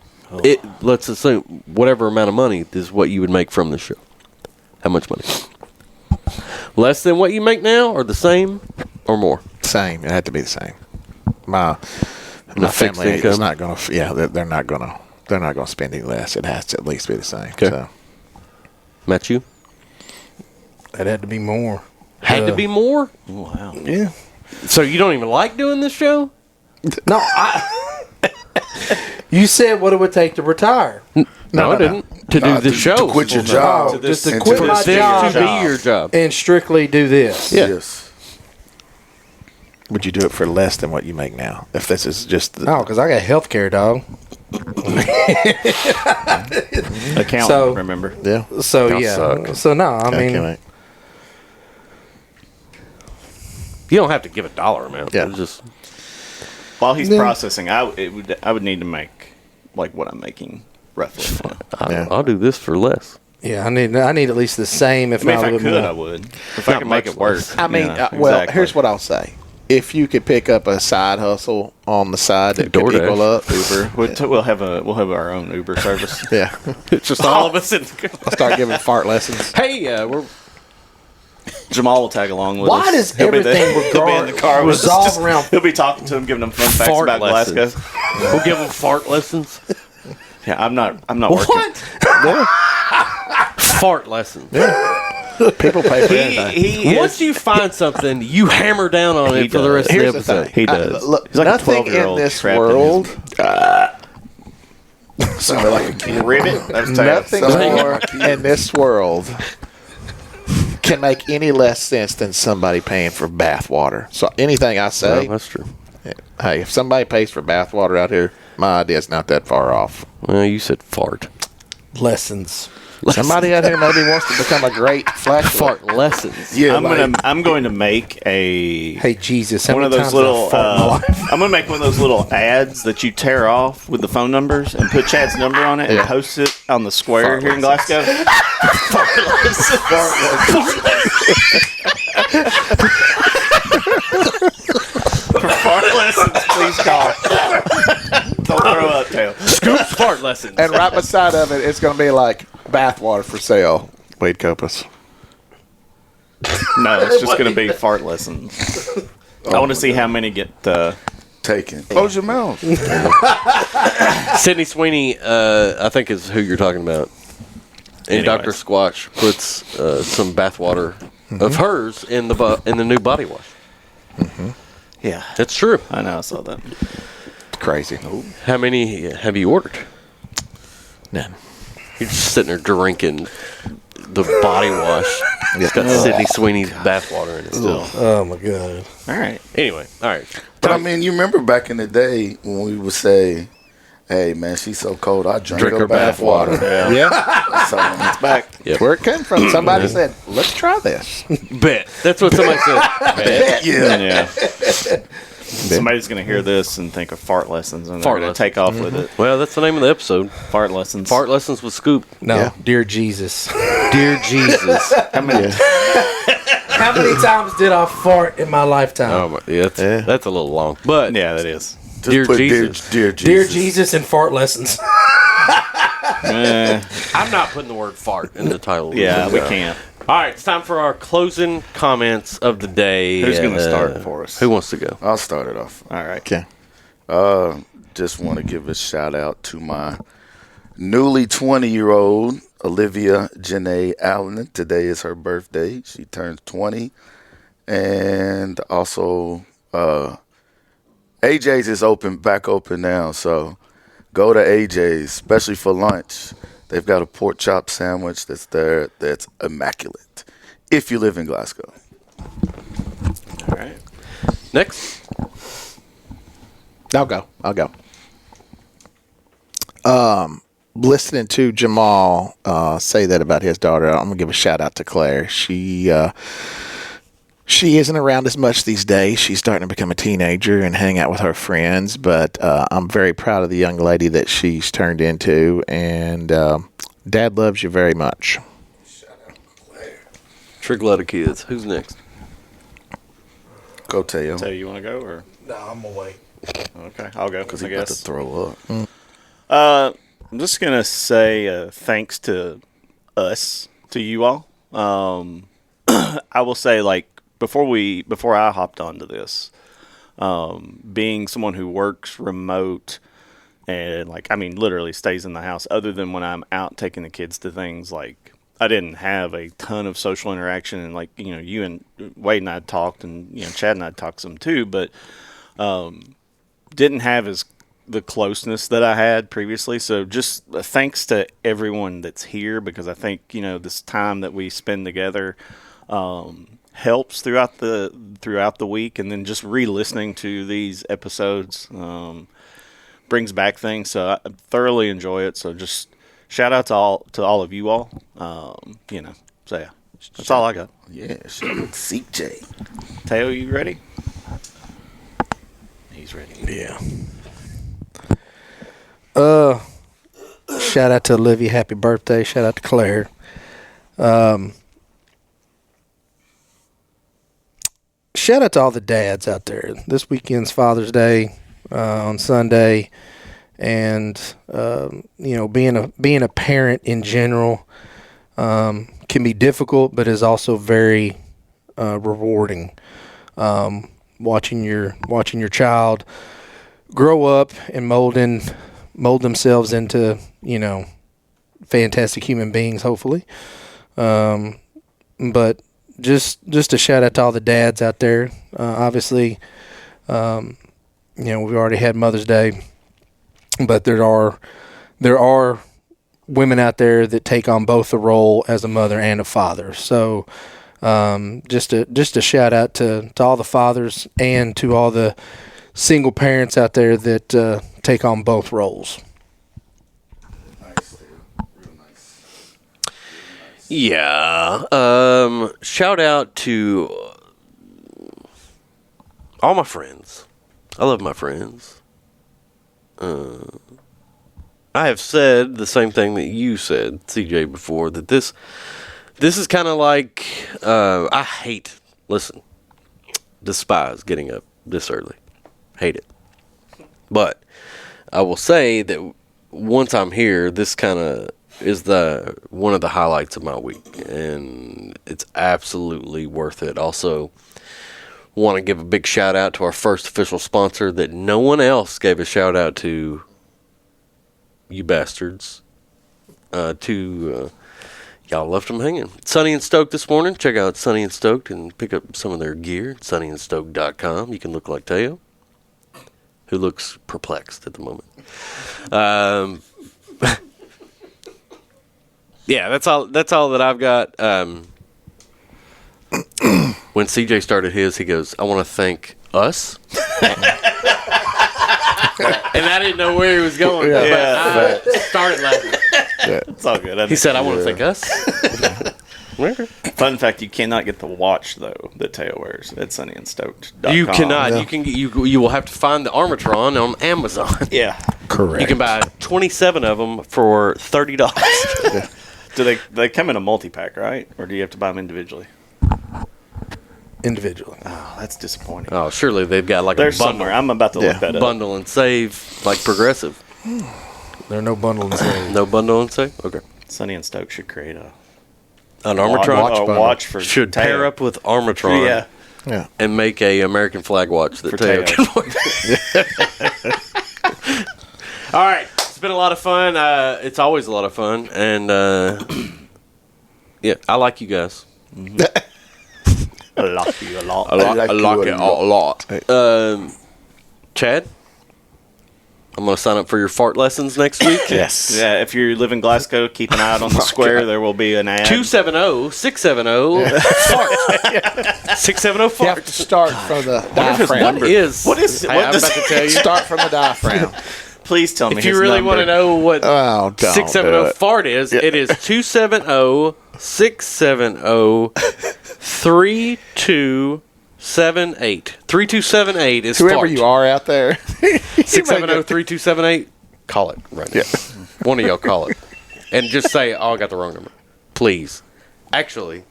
Let's assume whatever amount of money is what you would make from the show. How much money? Less than what you make now, or the same, or more? Same. It had to be the same. My fixed family is income? not going to. Yeah, they're not going to. They're not going to spend any less. It has to at least be the same. Okay. So Matt, you? That had to be more. Had to be more? Wow. Yeah. So you don't even like doing this show? No, you said what it would take to retire. No, I didn't. To do the show. To quit your job. Oh, just to and quit to my this job To be your job. and strictly do this. Yeah. Yes. would you do it for less than what you make now? If this is just the, Oh, because I got health care, dog. Accountant, So- remember? yeah. So, Y'all yeah. suck. So, no, I Okay, mean, mate. You don't have to give a dollar amount. Yeah. It's just While he's processing, I would need to make like what I'm making roughly. Yeah. I'll do this for less. yeah, I need at least the same, if I mean, not if a I little could, more. I would. If I Not could make much it work. less. I mean, Yeah, well, exactly. here's what I'll say. If you could pick up a side hustle on the side that could DoorDash. equal up, Uber. We'll have our own Uber service. yeah, It's just all of us. I'll start giving fart lessons. Hey, we're Jamal will tag along with us. Why does He'll be everything he'll be in the car with us. resolve Just- around- He'll be talking to him, giving them fun facts fart about lessons. Glasgow. We'll give them fart lessons. Yeah, I'm not working. What? Fart lessons. People pay for anything. He Once you find something, you hammer down on He it for the rest Here's of the the episode. thing. He does. Look, He's like a nothing in 12-year-old this trapped in world. Sounded like a kid. ribbit. That was Nothing Sounds like more in this world can make any less sense than somebody paying for bath water. So anything I say, Well, that's true. hey, if somebody pays for bath water out here, my idea's not that far off. Well, you said fart. Lessons. Somebody out here maybe wants to become a great flash Fart lessons. Yeah, I'm going to make a Hey, Jesus. How one of many those times little. I've fought in my life? I'm going to make one of those little ads that you tear off with the phone numbers and put Chad's number on it and post it on the square here in Glasgow. For fart lessons, please call. Don't throw up, Tail. Scoops fart lessons. And right beside of it, it's going to be like bath water for sale. Wade Copas. No, it's just going to be fart lessons. I want to see how many get taken. Close your mouth. Sydney Sweeney, I think is who you're talking about. And Dr. Squatch puts some bath water of hers in the new body wash. Mm-hmm. Yeah, that's true. I know. I saw that. Crazy. How many have you ordered? None. You're just sitting there drinking the body wash. It's got Sydney Sweeney's bath water in it still. Oh my god. All right. Anyway, all right. But I mean, you remember back in the day when we would say, "Hey, man, she's so cold. I drink her bath water." Yeah. So it's back. Yep. Where it came from. Somebody said, let's try this. Bet. That's what somebody said. Bet. Yeah. Somebody's going to hear this and think of fart lessons and Fart they're going lessons. to take off with it. Well, that's the name of the episode. Fart lessons. Fart lessons with Scoop. No, Yeah. dear Jesus. Dear Jesus. How many? How many times did I fart in my lifetime? Oh, my, yeah, that's a little long. But Yeah, that is. Just Dear put Jesus. Dear Jesus. Dear Jesus and fart lessons. I'm not putting the word fart in the title. Yeah, we can't. All right, it's time for our closing comments of the day. Who's going to start for us? Who wants to go? I'll start it off. All right. Okay. Just want to give a shout out to my newly 20-year-old Olivia Janae Allen. Today is her birthday. She turns 20. And also, AJ's is back open now. So go to AJ's, especially for lunch. They've got a pork chop sandwich that's there that's immaculate if you live in Glasgow. All right. Next. I'll go. Listening to Jamal say that about his daughter, I'm gonna give a shout out to Claire. She isn't around as much these days. She's starting to become a teenager and hang out with her friends. But I'm very proud of the young lady that she's turned into, and Dad loves you very much. Trigletta kids. Who's next? Go Teo. So you want to go or? No, I'm gonna wait. Okay, I'll go. Because I he's about to guess. throw up. I'm just gonna say thanks to us, to you all. I will say, like, before I hopped onto this, being someone who works remote and, like, I mean, literally stays in the house, other than when I'm out taking the kids to things, like, I didn't have a ton of social interaction, and, like, you know, you and Wade and I talked, and, you know, Chad and I talked some too, but didn't have the closeness that I had previously. So just thanks to everyone that's here, because I think, you know, this time that we spend together helps throughout the week, and then just re-listening to these episodes brings back things. So I thoroughly enjoy it. So just shout out to all of you all. You know, so yeah, that's all I got. Yeah, shout out CJ. Teo, you ready? He's ready. Yeah. Shout out to Olivia, happy birthday. Shout out to Claire. Shout out to all the dads out there. This weekend's Father's Day on Sunday, and you know, being a parent in general can be difficult, but is also very rewarding. Watching your child grow up and mold themselves into, you know, fantastic human beings, hopefully. But just a shout out to all the dads out there. Obviously, you know, we've already had Mother's Day, but there are women out there that take on both the role as a mother and a father. So Just a shout out to all the fathers and to all the single parents out there that take on both roles. Yeah. Shout out to all my friends. I love my friends. I have said the same thing that you said, CJ, before, that this is kind of like, I despise getting up this early. Hate it. But I will say that once I'm here, this kind of is one of the highlights of my week, and it's absolutely worth it. Also, want to give a big shout out to our first official sponsor that no one else gave a shout out to, you bastards. Y'all left them hanging. Sunny and Stoked this morning. Check out Sunny and Stoked and pick up some of their gear at sunnyandstoked.com. You can look like Teo, who looks perplexed at the moment. Yeah, that's all that I've got. When CJ started his, he goes, I want to thank us. And I didn't know where he was going. I started laughing. It's all good. He said, I want to thank us. Fun fact, you cannot get the watch, though, that Teo wears at sunnyandstoked.com. You cannot. No. You will have to find the Armatron on Amazon. Yeah. Correct. You can buy 27 of them for $30. Do they come in a multi-pack, right? Or do you have to buy them individually? Individually. Oh, that's disappointing. Oh, surely they've got like There's a bundle. somewhere. I'm about to look that up. Bundle and save, like Progressive. There are no bundle and save. No bundle and save? Okay. Sunny and Stoke should create an Armatron. watch for should Teo. pair up with Armatron. Yeah. And make a American flag watch that For Teo Teo. can wear. All right. It's been a lot of fun. It's always a lot of fun. And, yeah, I like you guys. I like you a lot. I like it a lot. Chad, I'm going to sign up for your fart lessons next week. Yes. Yeah, if you live in Glasgow, keep an eye out on the square. There will be an ad. 270-670 670 fart. You have to start from the diaphragm. What is I'm about to tell you. Start from the diaphragm. Please tell me If you really want to know what don't 670 fart is, it is 270-670-3278. 3278 is Whoever fart. you are out there. 670-3278. Call it right now. One of y'all call it. And just say, oh, I got the wrong number. Please. Actually,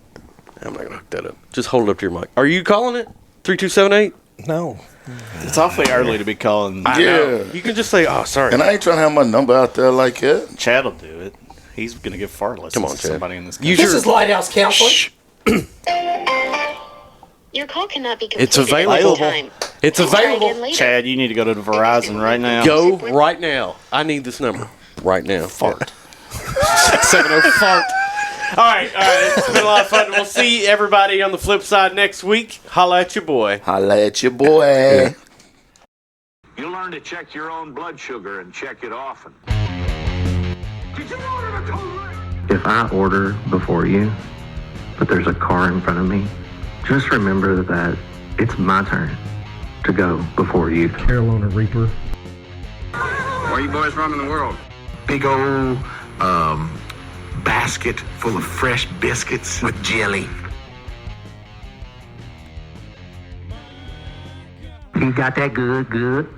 I'm not going to hook that up. Just hold it up to your mic. Are you calling it? 3278? No. It's awfully early to be calling. I know. You can just say, oh, sorry. And I ain't trying to have my number out there like that. Chad will do it. He's going to give fart lessons Come on, to Chad. somebody in this Use country. This is Lighthouse Counseling. Your call cannot be completed It's available. at this time. It's Please try available. again later. Chad, you need to go to Verizon right now. Go right now. I need this number. Right now. Fart. 670 fart. All right. It's been a lot of fun. We'll see everybody on the flip side next week. Holla at your boy. Holla at your boy. You learn to check your own blood sugar and check it often. If I order before you, but there's a car in front of me, just remember that it's my turn to go before you. Carolina Reaper. Where you boys from in the world? Big old basket full of fresh biscuits with jelly. You got that good?